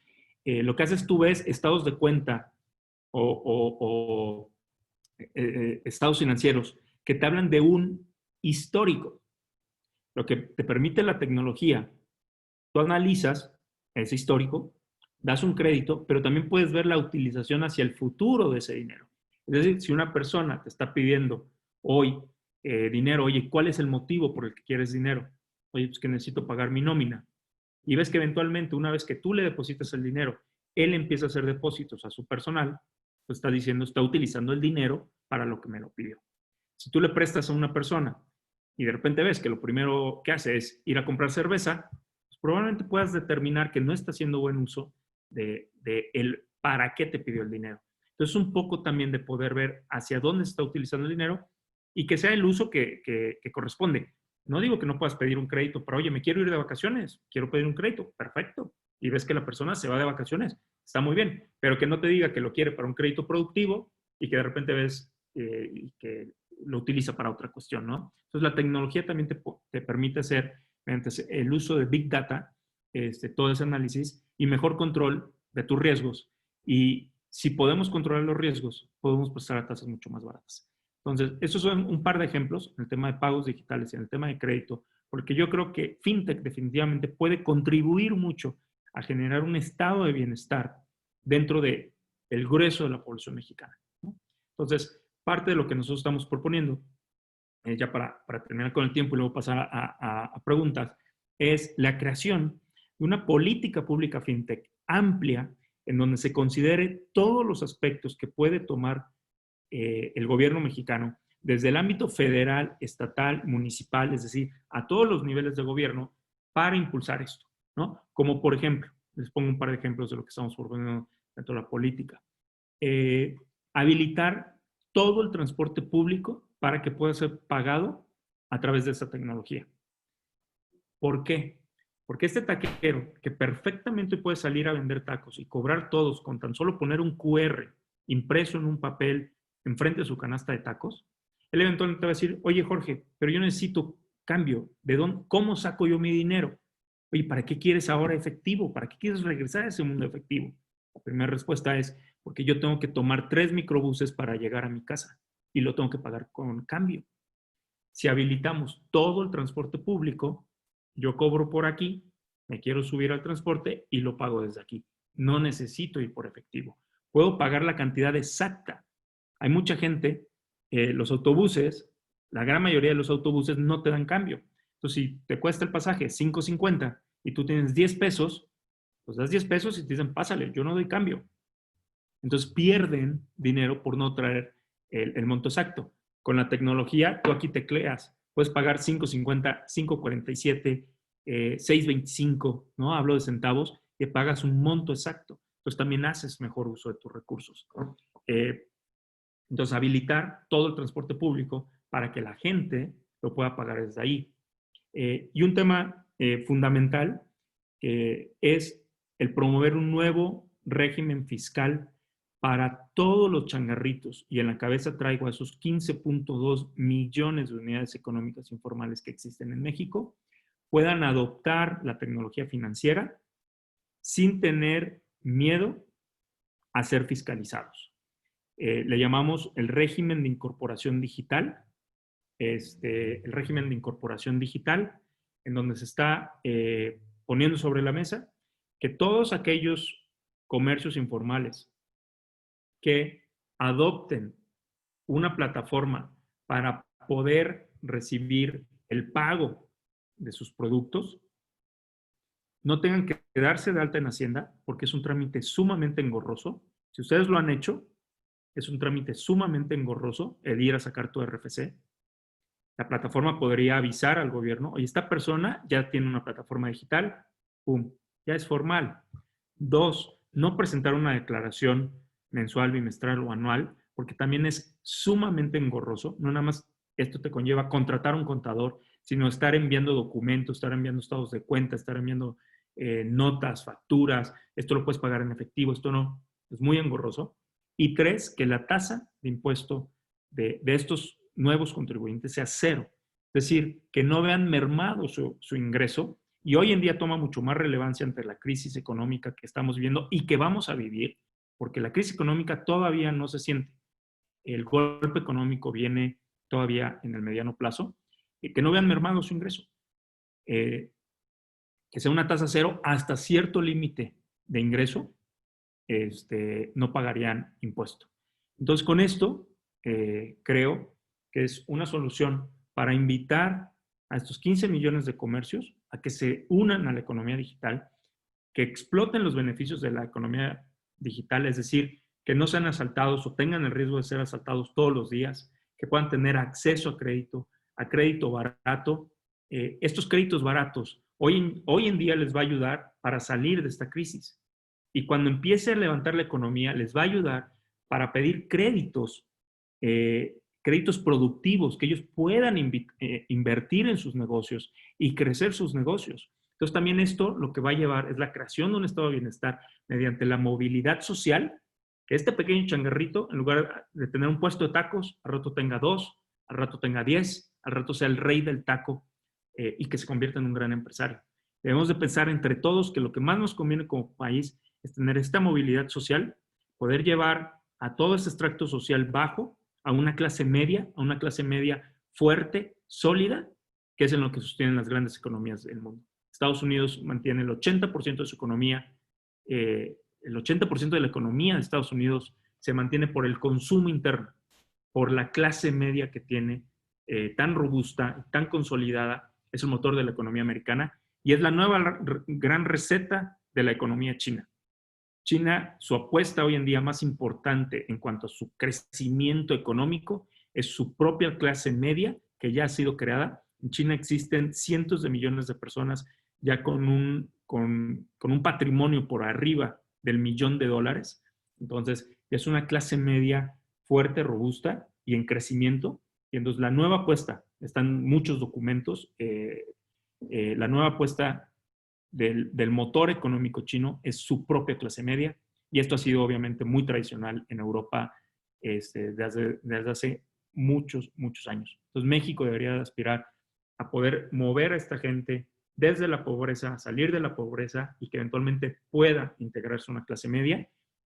Lo que haces tú ves estados de cuenta o estados financieros que te hablan de un histórico. Lo que te permite la tecnología, tú analizas ese histórico, das un crédito, pero también puedes ver la utilización hacia el futuro de ese dinero. Es decir, si una persona te está pidiendo hoy dinero, oye, ¿cuál es el motivo por el que quieres dinero? Oye, pues que necesito pagar mi nómina. Y ves que eventualmente, una vez que tú le depositas el dinero, él empieza a hacer depósitos a su personal, pues está diciendo, está utilizando el dinero para lo que me lo pidió. Si tú le prestas a una persona y de repente ves que lo primero que hace es ir a comprar cerveza, pues probablemente puedas determinar que no está haciendo buen uso de el para qué te pidió el dinero. Entonces, un poco también de poder ver hacia dónde se está utilizando el dinero y que sea el uso que corresponde. No digo que no puedas pedir un crédito, pero oye, me quiero ir de vacaciones, quiero pedir un crédito, perfecto. Y ves que la persona se va de vacaciones, está muy bien, pero que no te diga que lo quiere para un crédito productivo y que de repente ves que lo utiliza para otra cuestión, ¿no? Entonces, la tecnología también te permite hacer, mediante el uso de Big Data, todo ese análisis y mejor control de tus riesgos. Y si podemos controlar los riesgos, podemos pasar a tasas mucho más baratas. Entonces, esos son un par de ejemplos en el tema de pagos digitales y en el tema de crédito, porque yo creo que FinTech definitivamente puede contribuir mucho a generar un estado de bienestar dentro del grueso de la población mexicana, ¿no? Entonces, parte de lo que nosotros estamos proponiendo, ya para terminar con el tiempo y luego pasar a preguntas, es la creación de una política pública FinTech amplia en donde se considere todos los aspectos que puede tomar el gobierno mexicano desde el ámbito federal, estatal, municipal, es decir, a todos los niveles de gobierno para impulsar esto, ¿no? Como por ejemplo, les pongo un par de ejemplos de lo que estamos proponiendo dentro de la política. Habilitar todo el transporte público para que pueda ser pagado a través de esta tecnología. ¿Por qué? Porque este taquero que perfectamente puede salir a vender tacos y cobrar todos con tan solo poner un QR impreso en un papel enfrente de su canasta de tacos, él eventualmente va a decir, oye Jorge, pero yo necesito cambio. ¿De dónde? ¿Cómo saco yo mi dinero? Oye, ¿para qué quieres ahora efectivo? ¿Para qué quieres regresar a ese mundo efectivo? La primera respuesta es, porque yo tengo que tomar 3 microbuses para llegar a mi casa y lo tengo que pagar con cambio. Si habilitamos todo el transporte público, yo cobro por aquí, me quiero subir al transporte y lo pago desde aquí. No necesito ir por efectivo. Puedo pagar la cantidad exacta. Hay mucha gente, los autobuses, la gran mayoría de los autobuses no te dan cambio. Entonces, si te cuesta el pasaje $5.50 y tú tienes 10 pesos, Pues das 10 pesos y te dicen, pásale, yo no doy cambio. Entonces pierden dinero por no traer el monto exacto. Con la tecnología, tú aquí tecleas, puedes pagar 5.50, 5.47, 6.25, ¿no? Hablo de centavos, y pagas un monto exacto. Entonces también haces mejor uso de tus recursos. Entonces, habilitar todo el transporte público para que la gente lo pueda pagar desde ahí. Y un tema fundamental es el promover un nuevo régimen fiscal para todos los changarritos. Y en la cabeza traigo a esos 15.2 millones de unidades económicas informales que existen en México, puedan adoptar la tecnología financiera sin tener miedo a ser fiscalizados. Le llamamos el régimen de incorporación digital, el régimen de incorporación digital, en donde se está poniendo sobre la mesa que todos aquellos comercios informales que adopten una plataforma para poder recibir el pago de sus productos, no tengan que darse de alta en Hacienda, porque es un trámite sumamente engorroso. Si ustedes lo han hecho, es un trámite sumamente engorroso el ir a sacar tu RFC. La plataforma podría avisar al gobierno, oye, esta persona ya tiene una plataforma digital, pum, ya es formal. 2, no presentar una declaración mensual, bimestral o anual, porque también es sumamente engorroso. No nada más esto te conlleva contratar un contador, sino estar enviando documentos, estar enviando estados de cuenta, estar enviando notas, facturas. Esto lo puedes pagar en efectivo, esto no. Es muy engorroso. Y 3, que la tasa de impuesto de estos nuevos contribuyentes sea 0. Es decir, que no vean mermado su ingreso. Y hoy en día toma mucho más relevancia ante la crisis económica que estamos viviendo y que vamos a vivir, porque la crisis económica todavía no se siente. El golpe económico viene todavía en el mediano plazo. Que no vean mermado su ingreso. Que sea una tasa 0 hasta cierto límite de ingreso, no pagarían impuesto. Entonces, con esto, creo que es una solución para invitar a estos 15 millones de comercios a que se unan a la economía digital, que exploten los beneficios de la economía digital, es decir, que no sean asaltados o tengan el riesgo de ser asaltados todos los días, que puedan tener acceso a crédito barato. Estos créditos baratos hoy en día les va a ayudar para salir de esta crisis. Y cuando empiece a levantar la economía, les va a ayudar para pedir créditos, créditos productivos, que ellos puedan invertir en sus negocios y crecer sus negocios. Entonces también esto lo que va a llevar es la creación de un estado de bienestar mediante la movilidad social, que este pequeño changarrito, en lugar de tener un puesto de tacos, al rato tenga 2, al rato tenga 10, al rato sea el rey del taco y que se convierta en un gran empresario. Debemos de pensar entre todos que lo que más nos conviene como país es tener esta movilidad social, poder llevar a todo ese extracto social bajo a una clase media fuerte, sólida, que es en lo que sostienen las grandes economías del mundo. Estados Unidos mantiene el 80% de su economía, el 80% de la economía de Estados Unidos se mantiene por el consumo interno, por la clase media que tiene, tan robusta, tan consolidada, es el motor de la economía americana y es la nueva gran receta de la economía china. China, su apuesta hoy en día más importante en cuanto a su crecimiento económico es su propia clase media que ya ha sido creada. En China existen cientos de millones de personas ya con un patrimonio por arriba del $1.000.000. Entonces, es una clase media fuerte, robusta y en crecimiento. Y entonces la nueva apuesta, están muchos documentos, la nueva apuesta del motor económico chino es su propia clase media y esto ha sido obviamente muy tradicional en Europa desde hace muchos, muchos años. Entonces México debería aspirar a poder mover a esta gente desde la pobreza, salir de la pobreza y que eventualmente pueda integrarse a una clase media.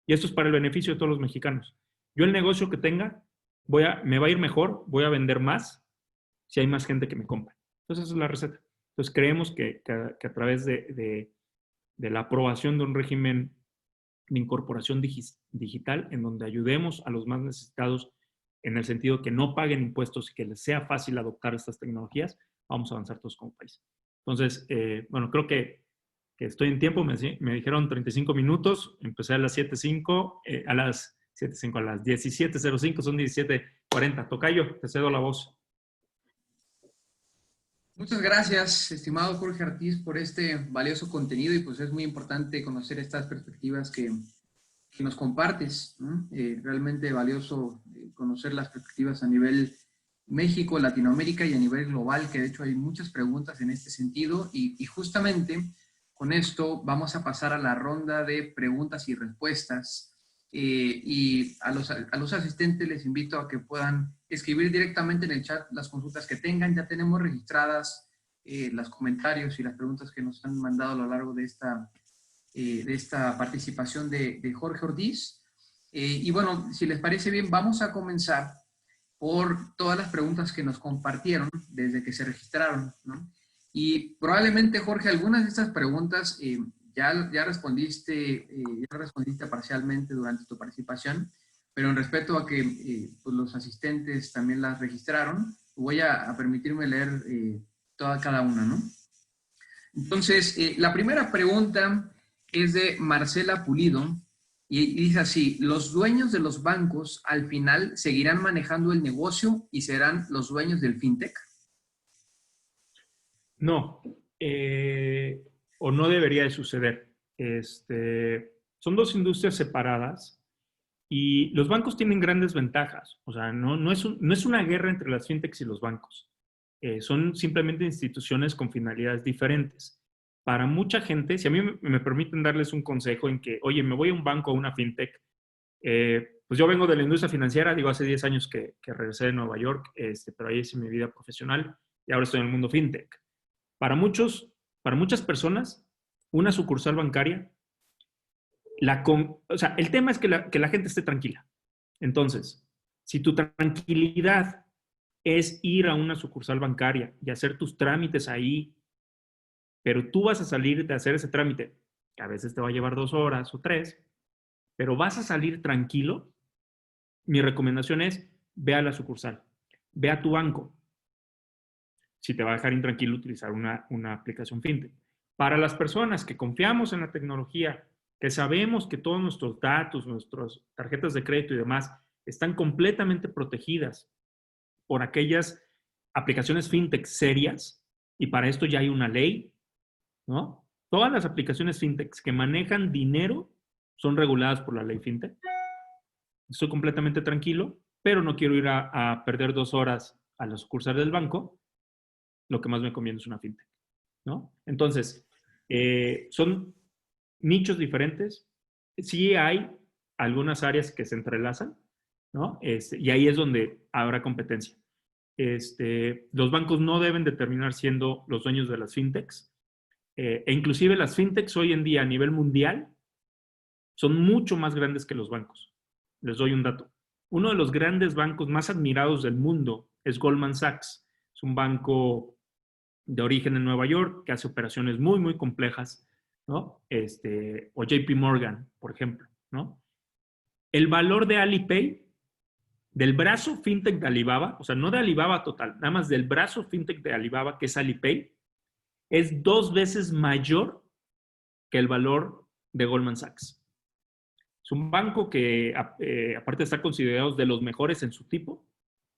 Y esto es para el beneficio de todos los mexicanos. Yo el negocio que tenga, me va a ir mejor, voy a vender más si hay más gente que me compra. Entonces esa es la receta. Entonces creemos que a través de la aprobación de un régimen de incorporación digital en donde ayudemos a los más necesitados en el sentido que no paguen impuestos y que les sea fácil adoptar estas tecnologías, vamos a avanzar todos como país. Entonces, bueno, creo que que estoy en tiempo, me dijeron 35 minutos, empecé a las 7:05, a las 7:05, a las 17:05, son 17:40. Tocayo, te cedo la voz. Muchas gracias, estimado Jorge Ortiz, por este valioso contenido y pues es muy importante conocer estas perspectivas que nos compartes, ¿no? Realmente valioso conocer las perspectivas a nivel México, Latinoamérica y a nivel global, que de hecho hay muchas preguntas en este sentido y justamente con esto vamos a pasar a la ronda de preguntas y respuestas y a los asistentes les invito a que puedan escribir directamente en el chat las consultas que tengan. Ya tenemos registradas los comentarios y las preguntas que nos han mandado a lo largo de esta participación de Jorge Ortiz. Y bueno, si les parece bien, vamos a comenzar por todas las preguntas que nos compartieron desde que se registraron, ¿no? Y probablemente, Jorge, algunas de estas preguntas ya respondiste parcialmente durante tu participación, pero en respeto a que pues los asistentes también las registraron, voy a permitirme leer cada una, ¿no? Entonces, la primera pregunta es de Marcela Pulido y dice así: ¿los dueños de los bancos al final seguirán manejando el negocio y serán los dueños del fintech? No, o no debería de suceder. Son dos industrias separadas y los bancos tienen grandes ventajas. O sea, no es una guerra entre las fintechs y los bancos. Son simplemente instituciones con finalidades diferentes. Para mucha gente, si a mí me permiten darles un consejo en que, oye, me voy a un banco o a una fintech, pues yo vengo de la industria financiera, digo, hace 10 años que regresé de Nueva York, pero ahí hice mi vida profesional y ahora estoy en el mundo fintech. Para muchas personas, una sucursal bancaria, o sea, el tema es que la gente esté tranquila. Entonces, si tu tranquilidad es ir a una sucursal bancaria y hacer tus trámites ahí, pero tú vas a salir de hacer ese trámite, que a veces te va a llevar 2 horas o 3, pero vas a salir tranquilo, mi recomendación es, ve a la sucursal, ve a tu banco, si te va a dejar intranquilo utilizar una aplicación fintech. Para las personas que confiamos en la tecnología, que sabemos que todos nuestros datos, nuestras tarjetas de crédito y demás están completamente protegidas por aquellas aplicaciones fintech serias, y para esto ya hay una ley, ¿no? Todas las aplicaciones fintech que manejan dinero son reguladas por la ley fintech. Estoy completamente tranquilo, pero no quiero ir a perder 2 horas a la sucursal del banco. Lo que más me conviene es una fintech, ¿no? Entonces, son nichos diferentes. Sí hay algunas áreas que se entrelazan, ¿no? Y ahí es donde habrá competencia. Los bancos no deben de terminar siendo los dueños de las fintechs. E inclusive las fintechs hoy en día a nivel mundial son mucho más grandes que los bancos. Les doy un dato. Uno de los grandes bancos más admirados del mundo es Goldman Sachs. Es un banco de origen en Nueva York que hace operaciones muy, muy complejas, ¿no? O JP Morgan, por ejemplo, ¿no? El valor de Alipay, del brazo fintech de Alibaba, o sea, no de Alibaba total, nada más del brazo fintech de Alibaba, que es Alipay, es 2 veces mayor que el valor de Goldman Sachs. Es un banco que, aparte de estar considerado de los mejores en su tipo,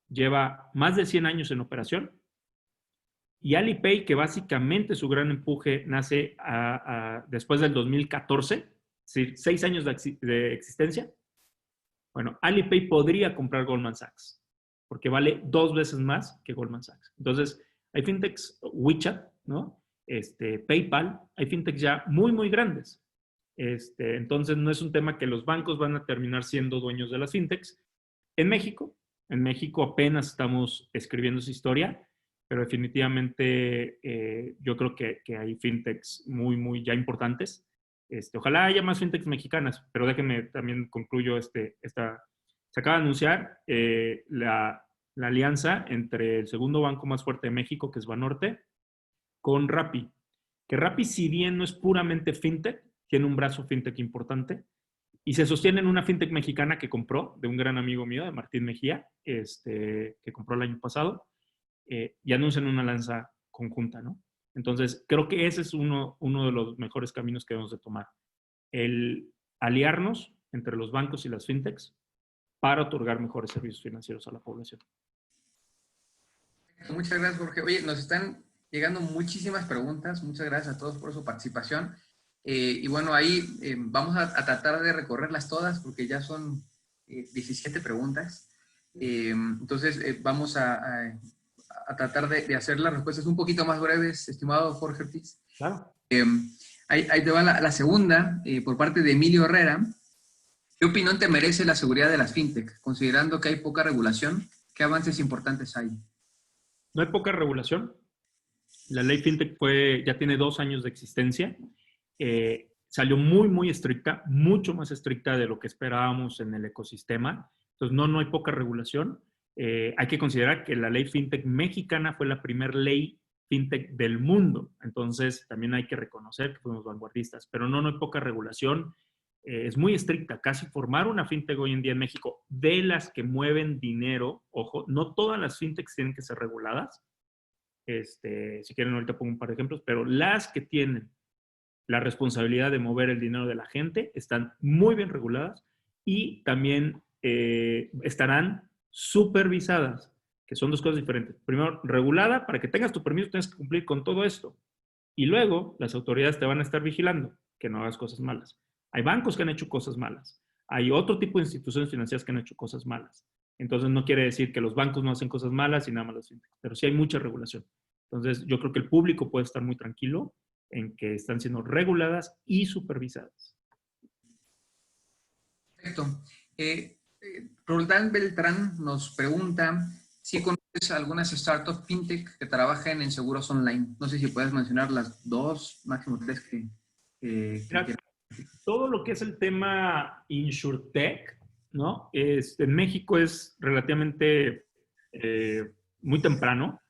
lleva más de 100 años en operación. Y Alipay, que básicamente su gran empuje nace después del 2014, es decir, 6 años de existencia. Bueno, Alipay podría comprar Goldman Sachs, porque vale 2 veces más que Goldman Sachs. Entonces, hay fintechs, WeChat, ¿no? PayPal, hay fintechs ya muy, muy grandes. Entonces, no es un tema que los bancos van a terminar siendo dueños de las fintechs. En México apenas estamos escribiendo esa historia, pero definitivamente yo creo que hay fintechs muy, muy ya importantes. Ojalá haya más fintechs mexicanas, pero déjenme también concluyo se acaba de anunciar la alianza entre el segundo banco más fuerte de México, que es Banorte, con Rappi. Que Rappi, si bien no es puramente fintech, tiene un brazo fintech importante y se sostiene en una fintech mexicana que compró de un gran amigo mío, de Martín Mejía, que compró el año pasado, y anuncian una alianza conjunta, ¿no? Entonces, creo que ese es uno de los mejores caminos que debemos de tomar. El aliarnos entre los bancos y las fintechs para otorgar mejores servicios financieros a la población. Muchas gracias, Jorge. Oye, nos están llegando muchísimas preguntas. Muchas gracias a todos por su participación. Y bueno, ahí vamos a tratar de recorrerlas todas porque ya son 17 preguntas. Entonces, vamos a tratar de hacer las respuestas un poquito más breves, estimado Jorge Ortiz. Claro. Ahí te va la segunda, por parte de Emilio Herrera. ¿Qué opinión te merece la seguridad de las fintech, considerando que hay poca regulación? ¿Qué avances importantes hay? No hay poca regulación. La ley FinTech ya tiene 2 años de existencia. Salió muy estricta, mucho más estricta de lo que esperábamos en el ecosistema. Entonces, no hay poca regulación. Hay que considerar que la ley FinTech mexicana fue la primera ley FinTech del mundo. Entonces, también hay que reconocer que fuimos vanguardistas. Pero no hay poca regulación. Es muy estricta. Casi formar una FinTech hoy en día en México, de las que mueven dinero, ojo, no todas las FinTechs tienen que ser reguladas. Si quieren, ahorita pongo un par de ejemplos, pero las que tienen la responsabilidad de mover el dinero de la gente están muy bien reguladas y también estarán supervisadas, que son 2 cosas diferentes. Primero, regulada, para que tengas tu permiso tienes que cumplir con todo esto. Y luego, las autoridades te van a estar vigilando que no hagas cosas malas. Hay bancos que han hecho cosas malas. Hay otro tipo de instituciones financieras que han hecho cosas malas. Entonces, no quiere decir que los bancos no hacen cosas malas y nada más las fintechs, pero sí hay mucha regulación. Entonces, yo creo que el público puede estar muy tranquilo en que están siendo reguladas y supervisadas. Perfecto. Roldán Beltrán nos pregunta si conoces algunas startups fintech que trabajen en seguros online. No sé si puedes mencionar las 2, máximo 3 que Mira, todo lo que es el tema InsurTech, ¿no? En México es relativamente muy temprano.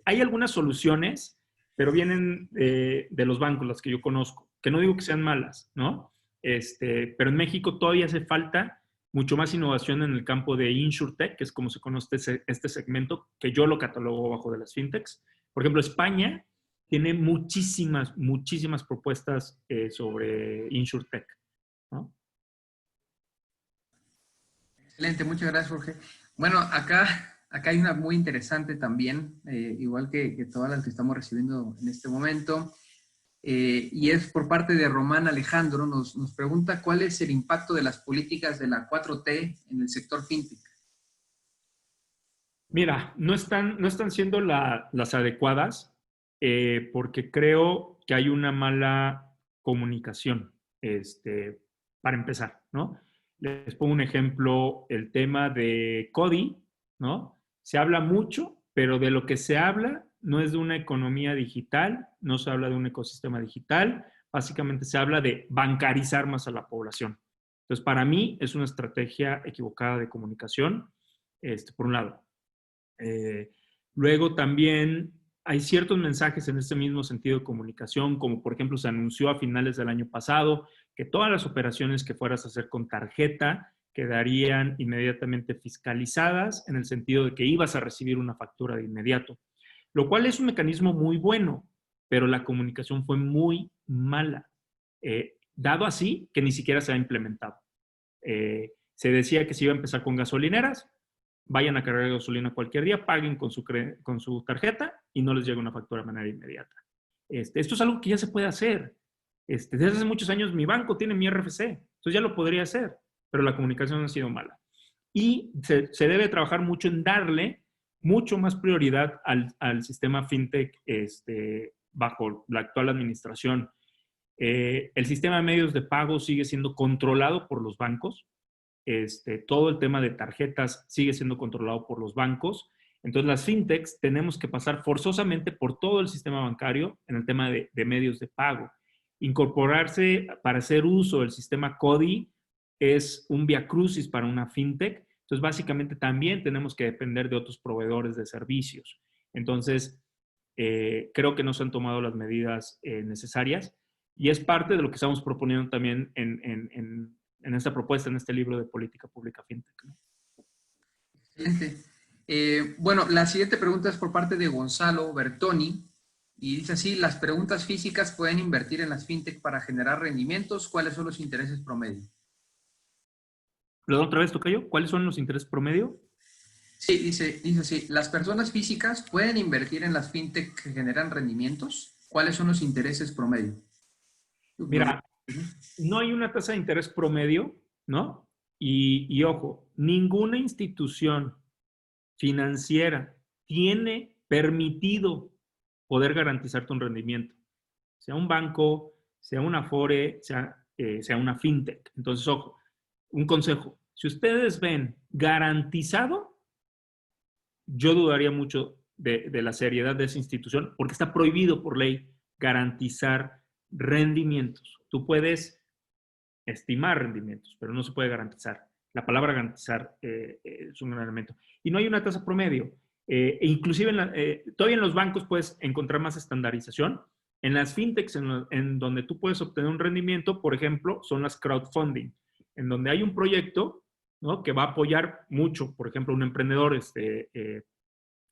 Hay algunas soluciones, pero vienen de los bancos, las que yo conozco, que no digo que sean malas, ¿no? Pero en México todavía hace falta mucho más innovación en el campo de InsurTech, que es como se conoce este segmento, que yo lo catalogo bajo de las fintechs. Por ejemplo, España tiene muchísimas propuestas sobre InsurTech, ¿no? Excelente, muchas gracias, Jorge. Bueno, acá hay una muy interesante también, igual que todas las que estamos recibiendo en este momento, y es por parte de Román Alejandro, nos pregunta cuál es el impacto de las políticas de la 4T en el sector fintech. Mira, no están siendo las adecuadas porque creo que hay una mala comunicación, para empezar, ¿no? Les pongo un ejemplo, el tema de CODI, ¿no? Se habla mucho, pero de lo que se habla no es de una economía digital, no se habla de un ecosistema digital, básicamente se habla de bancarizar más a la población. Entonces, para mí es una estrategia equivocada de comunicación, por un lado. Luego también hay ciertos mensajes en este mismo sentido de comunicación, como por ejemplo se anunció a finales del año pasado que todas las operaciones que fueras a hacer con tarjeta quedarían inmediatamente fiscalizadas en el sentido de que ibas a recibir una factura de inmediato, lo cual es un mecanismo muy bueno, pero la comunicación fue muy mala, dado así que ni siquiera se ha implementado. Se decía que se iba a empezar con gasolineras, vayan a cargar gasolina cualquier día, paguen con su tarjeta y no les llega una factura de manera inmediata. Esto es algo que ya se puede hacer. Desde hace muchos años mi banco tiene mi RFC, entonces ya lo podría hacer, pero la comunicación ha sido mala. Y se debe trabajar mucho en darle mucho más prioridad al sistema fintech bajo la actual administración. El sistema de medios de pago sigue siendo controlado por los bancos. Todo el tema de tarjetas sigue siendo controlado por los bancos. Entonces, las fintechs tenemos que pasar forzosamente por todo el sistema bancario en el tema de medios de pago. Incorporarse para hacer uso del sistema CODI es un viacrucis para una fintech. Entonces, básicamente también tenemos que depender de otros proveedores de servicios. Entonces, creo que no se han tomado las medidas necesarias y es parte de lo que estamos proponiendo también en esta propuesta, en este libro de política pública fintech, ¿no? Excelente. Bueno, la siguiente pregunta es por parte de Gonzalo Bertoni. Y dice así, las preguntas físicas pueden invertir en las fintech para generar rendimientos. ¿Cuáles son los intereses promedio? ¿Lo otra vez, tocayo? ¿Cuáles son los intereses promedio? Sí, dice así, las personas físicas pueden invertir en las fintech que generan rendimientos. ¿Cuáles son los intereses promedio? Mira, no hay una tasa de interés promedio, ¿no? Y ojo, ninguna institución financiera tiene permitido poder garantizarte un rendimiento, sea un banco, sea una Afore, sea una fintech. Entonces, ojo, un consejo, si ustedes ven garantizado, yo dudaría mucho de la seriedad de esa institución porque está prohibido por ley garantizar rendimientos. Tú puedes estimar rendimientos, pero no se puede garantizar. La palabra garantizar es un gran elemento. Y no hay una tasa promedio. Inclusive todavía en los bancos puedes encontrar más estandarización. En las fintechs, en donde tú puedes obtener un rendimiento, por ejemplo, son las crowdfunding, en donde hay un proyecto, ¿no?, que va a apoyar mucho, por ejemplo, un emprendedor,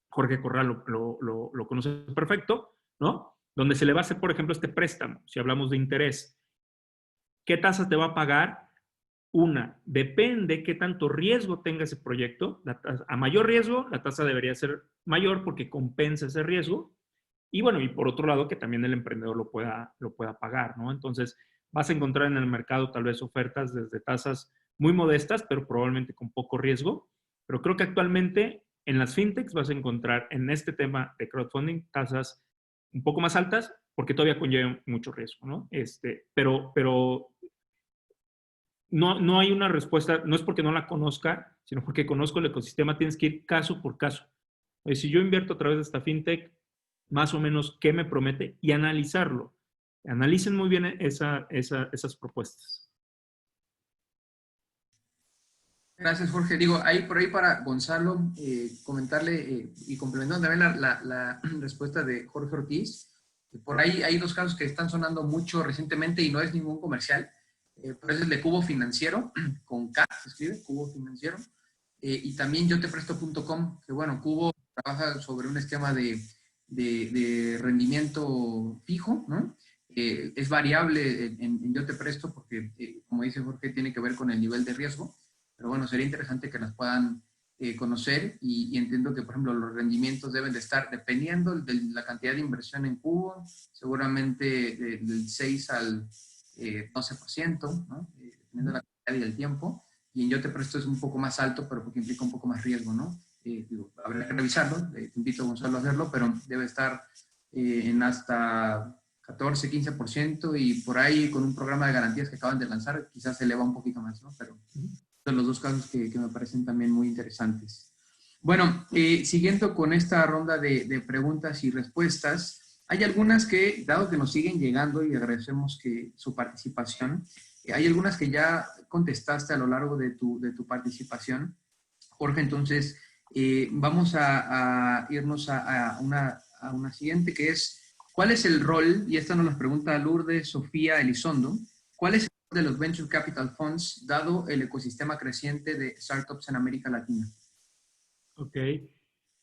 Jorge Corral lo conoce perfecto, ¿no? Donde se le va a hacer, por ejemplo, este préstamo, si hablamos de interés. ¿Qué tasa te va a pagar? Una, depende qué tanto riesgo tenga ese proyecto. A mayor riesgo, la tasa debería ser mayor porque compensa ese riesgo. Y bueno, y por otro lado, que también el emprendedor lo pueda pagar, ¿no? Entonces, vas a encontrar en el mercado tal vez ofertas desde tasas muy modestas, pero probablemente con poco riesgo. Pero creo que actualmente en las fintechs vas a encontrar en este tema de crowdfunding tasas un poco más altas porque todavía conlleva mucho riesgo, ¿no? Pero no hay una respuesta, no es porque no la conozca, sino porque conozco el ecosistema, tienes que ir caso por caso. Si yo invierto a través de esta fintech, más o menos qué me promete y analizarlo. Analicen muy bien esas propuestas. Gracias, Jorge. Digo, ahí por ahí para Gonzalo, comentarle y complementando también la respuesta de Jorge Ortiz. Por ahí hay dos casos que están sonando mucho recientemente y no es ningún comercial. Pero es el de Cubo Financiero, con K se escribe, Cubo Financiero. Y también yotepresto.com, que bueno, Cubo trabaja sobre un esquema de rendimiento fijo, ¿no? Es variable en Yo Te Presto porque, como dice Jorge, tiene que ver con el nivel de riesgo. Pero bueno, sería interesante que las puedan conocer y entiendo que, por ejemplo, los rendimientos deben de estar, dependiendo de la cantidad de inversión en Cubo, seguramente del 6 al 12%, ¿no? Dependiendo de la cantidad y el tiempo. Y en Yo Te Presto es un poco más alto, pero porque implica un poco más riesgo, ¿no? Digo, habría que revisarlo, te invito a Gonzalo a hacerlo, pero debe estar en hasta 14, 15% y por ahí con un programa de garantías que acaban de lanzar, quizás se eleva un poquito más, ¿no? Pero son los dos casos que me parecen también muy interesantes. Bueno, siguiendo con esta ronda de preguntas y respuestas, hay algunas que, dado que nos siguen llegando y agradecemos su participación, hay algunas que ya contestaste a lo largo de tu participación, Jorge. Entonces, vamos a irnos a una siguiente que es, ¿cuál es el rol? Y esta nos la pregunta Lourdes Sofía Elizondo. ¿Cuál es el rol de los Venture Capital Funds dado el ecosistema creciente de startups en América Latina? Ok.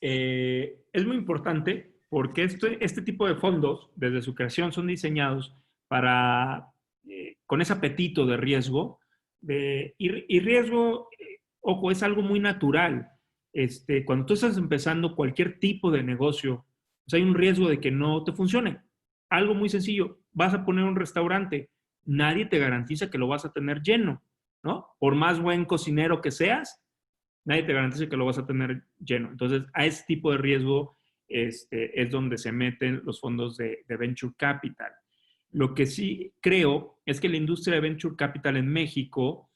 Es muy importante porque este tipo de fondos, desde su creación, son diseñados para, con ese apetito de riesgo. Y riesgo, ojo, es algo muy natural. Cuando tú estás empezando cualquier tipo de negocio, pues hay un riesgo de que no te funcione. Algo muy sencillo, vas a poner un restaurante, nadie te garantiza que lo vas a tener lleno, ¿no? Por más buen cocinero que seas, nadie te garantiza que lo vas a tener lleno. Entonces, a ese tipo de riesgo es donde se meten los fondos de Venture Capital. Lo que sí creo es que la industria de Venture Capital en México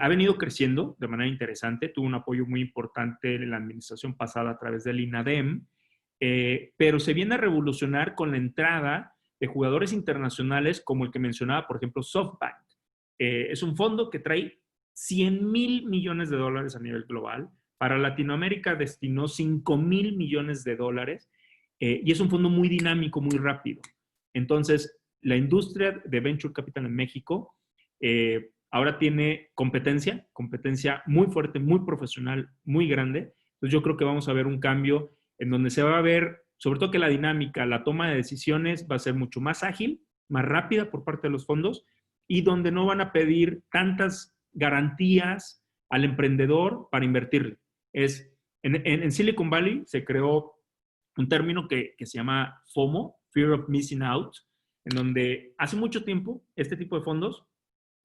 ha venido creciendo de manera interesante, tuvo un apoyo muy importante en la administración pasada a través del INADEM, pero se viene a revolucionar con la entrada de jugadores internacionales como el que mencionaba, por ejemplo, SoftBank. Es un fondo que trae 100,000 millones de dólares a nivel global. Para Latinoamérica destinó 5,000 millones de dólares y es un fondo muy dinámico, muy rápido. Entonces, la industria de Venture Capital en México ahora tiene competencia muy fuerte, muy profesional, muy grande. Entonces, yo creo que vamos a ver un cambio en donde se va a ver sobre todo que la dinámica, la toma de decisiones va a ser mucho más ágil, más rápida por parte de los fondos y donde no van a pedir tantas garantías al emprendedor para invertirle. En Silicon Valley se creó un término que se llama FOMO, Fear of Missing Out, en donde hace mucho tiempo este tipo de fondos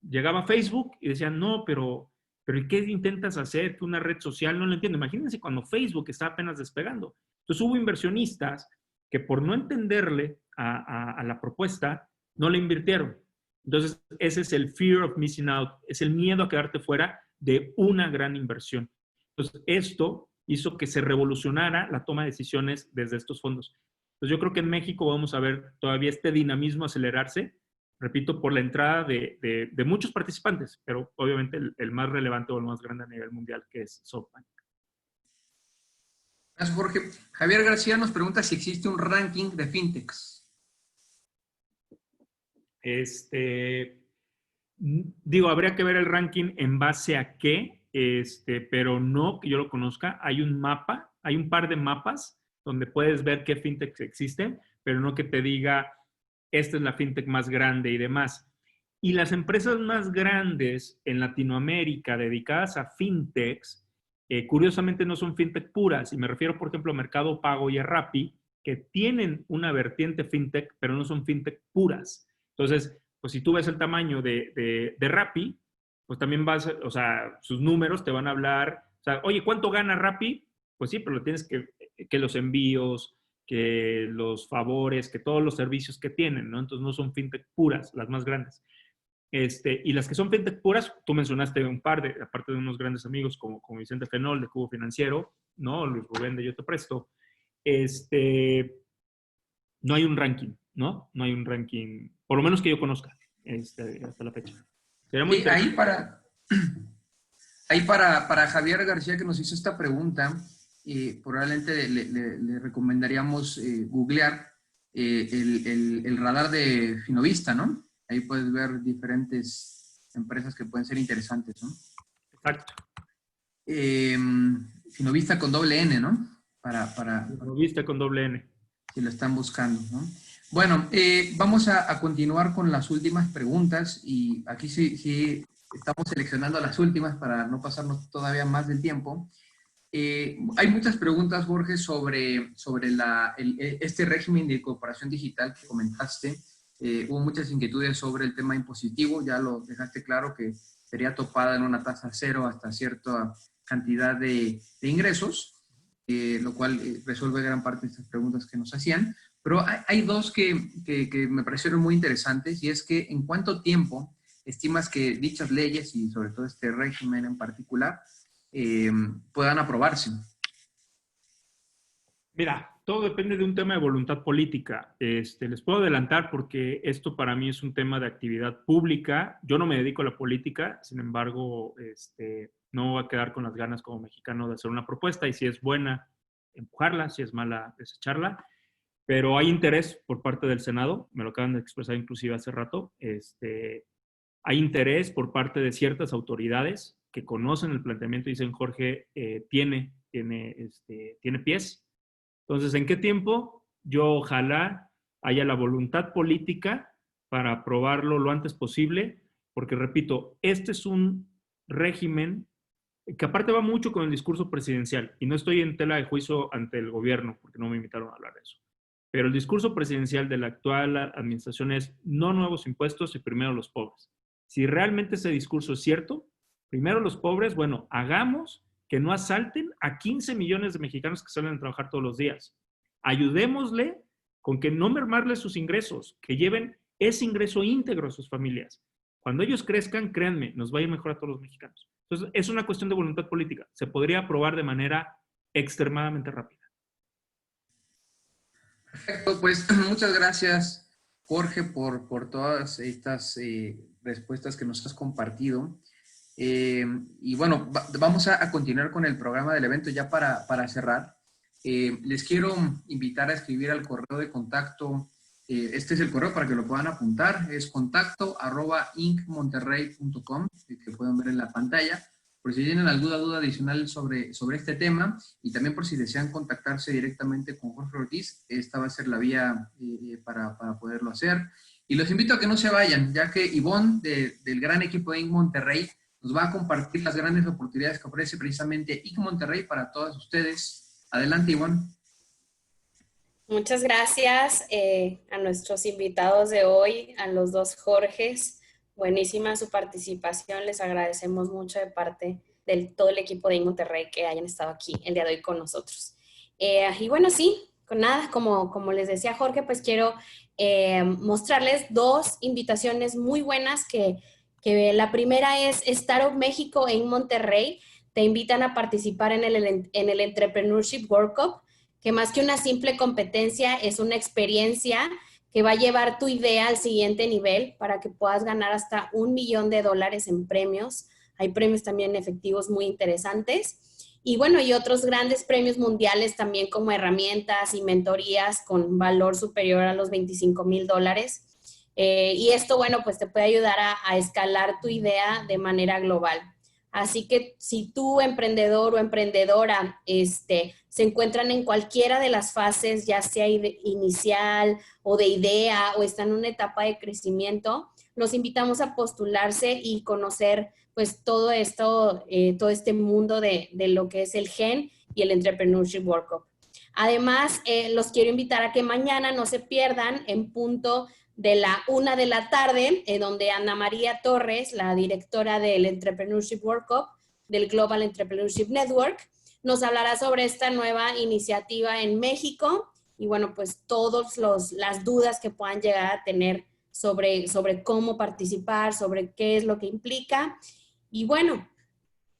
llegaba a Facebook y decían, no, pero ¿qué intentas hacer? Que una red social, no lo entiendo. Imagínense cuando Facebook está apenas despegando. Entonces hubo inversionistas que por no entenderle a la propuesta, no le invirtieron. Entonces ese es el fear of missing out, es el miedo a quedarte fuera de una gran inversión. Entonces esto hizo que se revolucionara la toma de decisiones desde estos fondos. Entonces yo creo que en México vamos a ver todavía este dinamismo acelerarse, repito, por la entrada de muchos participantes, pero obviamente el más relevante o el más grande a nivel mundial, que es SoftBank. Gracias, Jorge. Javier García nos pregunta si existe un ranking de fintechs. Digo, habría que ver el ranking en base a qué, pero no que yo lo conozca. Hay un mapa, hay un par de mapas donde puedes ver qué fintechs existen, pero no que te diga, esta es la fintech más grande y demás. Y las empresas más grandes en Latinoamérica dedicadas a fintechs, curiosamente no son fintech puras, y me refiero, por ejemplo, a Mercado Pago y a Rappi, que tienen una vertiente fintech, pero no son fintech puras. Entonces, pues si tú ves el tamaño de Rappi, pues también vas, o sea, sus números te van a hablar, o sea, oye, ¿cuánto gana Rappi? Pues sí, pero lo tienes que los envíos, que los favores, que todos los servicios que tienen, ¿no? Entonces no son fintech puras, las más grandes. Y las que son fintech puras, tú mencionaste un par, aparte de unos grandes amigos como Vicente Fenol de Cubo Financiero, ¿no? Luis Rubén de Yo Te Presto. No hay un ranking, ¿no? No hay un ranking, por lo menos que yo conozca, hasta la fecha. Sería muy interesante. Ahí para Javier García, que nos hizo esta pregunta, probablemente le recomendaríamos googlear el radar de Finovista, ¿no? Ahí puedes ver diferentes empresas que pueden ser interesantes, ¿no? Exacto. Finovista con doble N, ¿no? Finovista con doble N. Si lo están buscando, ¿no? Bueno, vamos a continuar con las últimas preguntas y aquí sí estamos seleccionando las últimas para no pasarnos todavía más del tiempo. Hay muchas preguntas, Jorge, sobre este régimen de incorporación digital que comentaste. Hubo muchas inquietudes sobre el tema impositivo, ya lo dejaste claro que sería topada en una tasa cero hasta cierta cantidad de ingresos, lo cual resuelve gran parte de estas preguntas que nos hacían. Pero hay dos que me parecieron muy interesantes, y es que ¿en cuánto tiempo estimas que dichas leyes y sobre todo este régimen en particular puedan aprobarse? Mira, todo depende de un tema de voluntad política. Les puedo adelantar porque esto para mí es un tema de actividad pública. Yo no me dedico a la política, sin embargo, no voy a quedar con las ganas como mexicano de hacer una propuesta, y si es buena, empujarla, si es mala, desecharla. Pero hay interés por parte del Senado, me lo acaban de expresar inclusive hace rato. Hay interés por parte de ciertas autoridades que conocen el planteamiento y dicen, Jorge, tiene pies. Entonces, ¿en qué tiempo? Yo ojalá haya la voluntad política para aprobarlo lo antes posible, porque repito, este es un régimen que aparte va mucho con el discurso presidencial, y no estoy en tela de juicio ante el gobierno, porque no me invitaron a hablar de eso. Pero el discurso presidencial de la actual administración es no nuevos impuestos y primero los pobres. Si realmente ese discurso es cierto, primero los pobres, bueno, hagamos que no asalten a 15 millones de mexicanos que salen a trabajar todos los días. Ayudémosle con que no mermarles sus ingresos, que lleven ese ingreso íntegro a sus familias. Cuando ellos crezcan, créanme, nos va a ir mejor a todos los mexicanos. Entonces, es una cuestión de voluntad política. Se podría aprobar de manera extremadamente rápida. Perfecto, pues muchas gracias, Jorge, por todas estas respuestas que nos has compartido. Y bueno, vamos a continuar con el programa del evento ya para cerrar. Les quiero invitar a escribir al correo de contacto. Este es el correo para que lo puedan apuntar. Es contacto@incmonterrey.com, que pueden ver en la pantalla. por si tienen alguna duda adicional sobre este tema y también por si desean contactarse directamente con Jorge Ortiz, esta va a ser la vía para poderlo hacer. Y los invito a que no se vayan, ya que Ivonne del gran equipo de Inc. Monterrey nos va a compartir las grandes oportunidades que ofrece precisamente Inc. Monterrey para todos ustedes. Adelante, Ivonne. Muchas gracias a nuestros invitados de hoy, a los dos Jorges. Buenísima su participación, les agradecemos mucho de parte de todo el equipo de Inc. Monterrey que hayan estado aquí el día de hoy con nosotros. Y bueno, sí, con nada, como les decía Jorge, pues quiero mostrarles dos invitaciones muy buenas que la primera es Startup México en Monterrey. Te invitan a participar en el Entrepreneurship World Cup, que más que una simple competencia es una experiencia que va a llevar tu idea al siguiente nivel para que puedas ganar hasta $1 millón en premios. Hay premios también efectivos muy interesantes. Y bueno, y otros grandes premios mundiales también como herramientas y mentorías con valor superior a los $25,000. Y esto, bueno, pues te puede ayudar a escalar tu idea de manera global. Así que si tú, emprendedor o emprendedora, se encuentran en cualquiera de las fases, ya sea inicial o de idea o están en una etapa de crecimiento, los invitamos a postularse y conocer pues todo esto, todo este mundo de lo que es el GEN y el Entrepreneurship World Cup. Además, los quiero invitar a que mañana no se pierdan en punto de la 1 de la tarde, donde Ana María Torres, la directora del Entrepreneurship World Cup, del Global Entrepreneurship Network, nos hablará sobre esta nueva iniciativa en México y bueno, pues todas las dudas que puedan llegar a tener sobre cómo participar, sobre qué es lo que implica. Y bueno,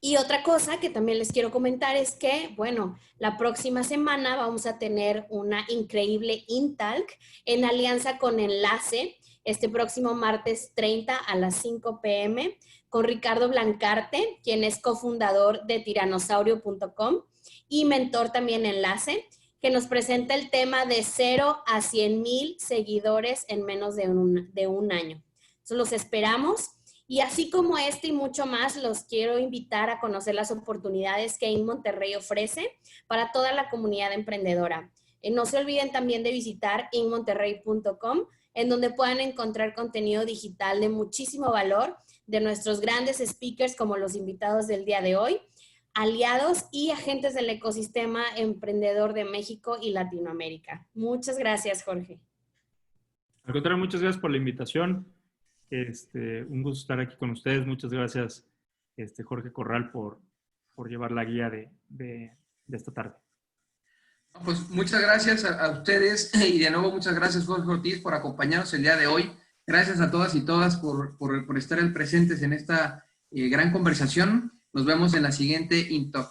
y otra cosa que también les quiero comentar es que, bueno, la próxima semana vamos a tener una increíble InTalk en alianza con Enlace, este próximo martes 30 a las 5 p.m. con Ricardo Blancarte, quien es cofundador de tiranosaurio.com y mentor también Enlace, que nos presenta el tema de 0 a 100,000 seguidores en menos de un año. Entonces los esperamos. Y así como y mucho más, los quiero invitar a conocer las oportunidades que Inc. Monterrey ofrece para toda la comunidad emprendedora. No se olviden también de visitar incmonterrey.com, en donde puedan encontrar contenido digital de muchísimo valor de nuestros grandes speakers como los invitados del día de hoy, aliados y agentes del ecosistema emprendedor de México y Latinoamérica. Muchas gracias, Jorge. Al contrario, muchas gracias por la invitación. Un gusto estar aquí con ustedes. Muchas gracias, Jorge Corral, por llevar la guía de esta tarde. Pues muchas gracias a ustedes y de nuevo muchas gracias, Jorge Ortiz, por acompañarnos el día de hoy. Gracias a todas y todas por estar presentes en esta gran conversación. Nos vemos en la siguiente InTalk.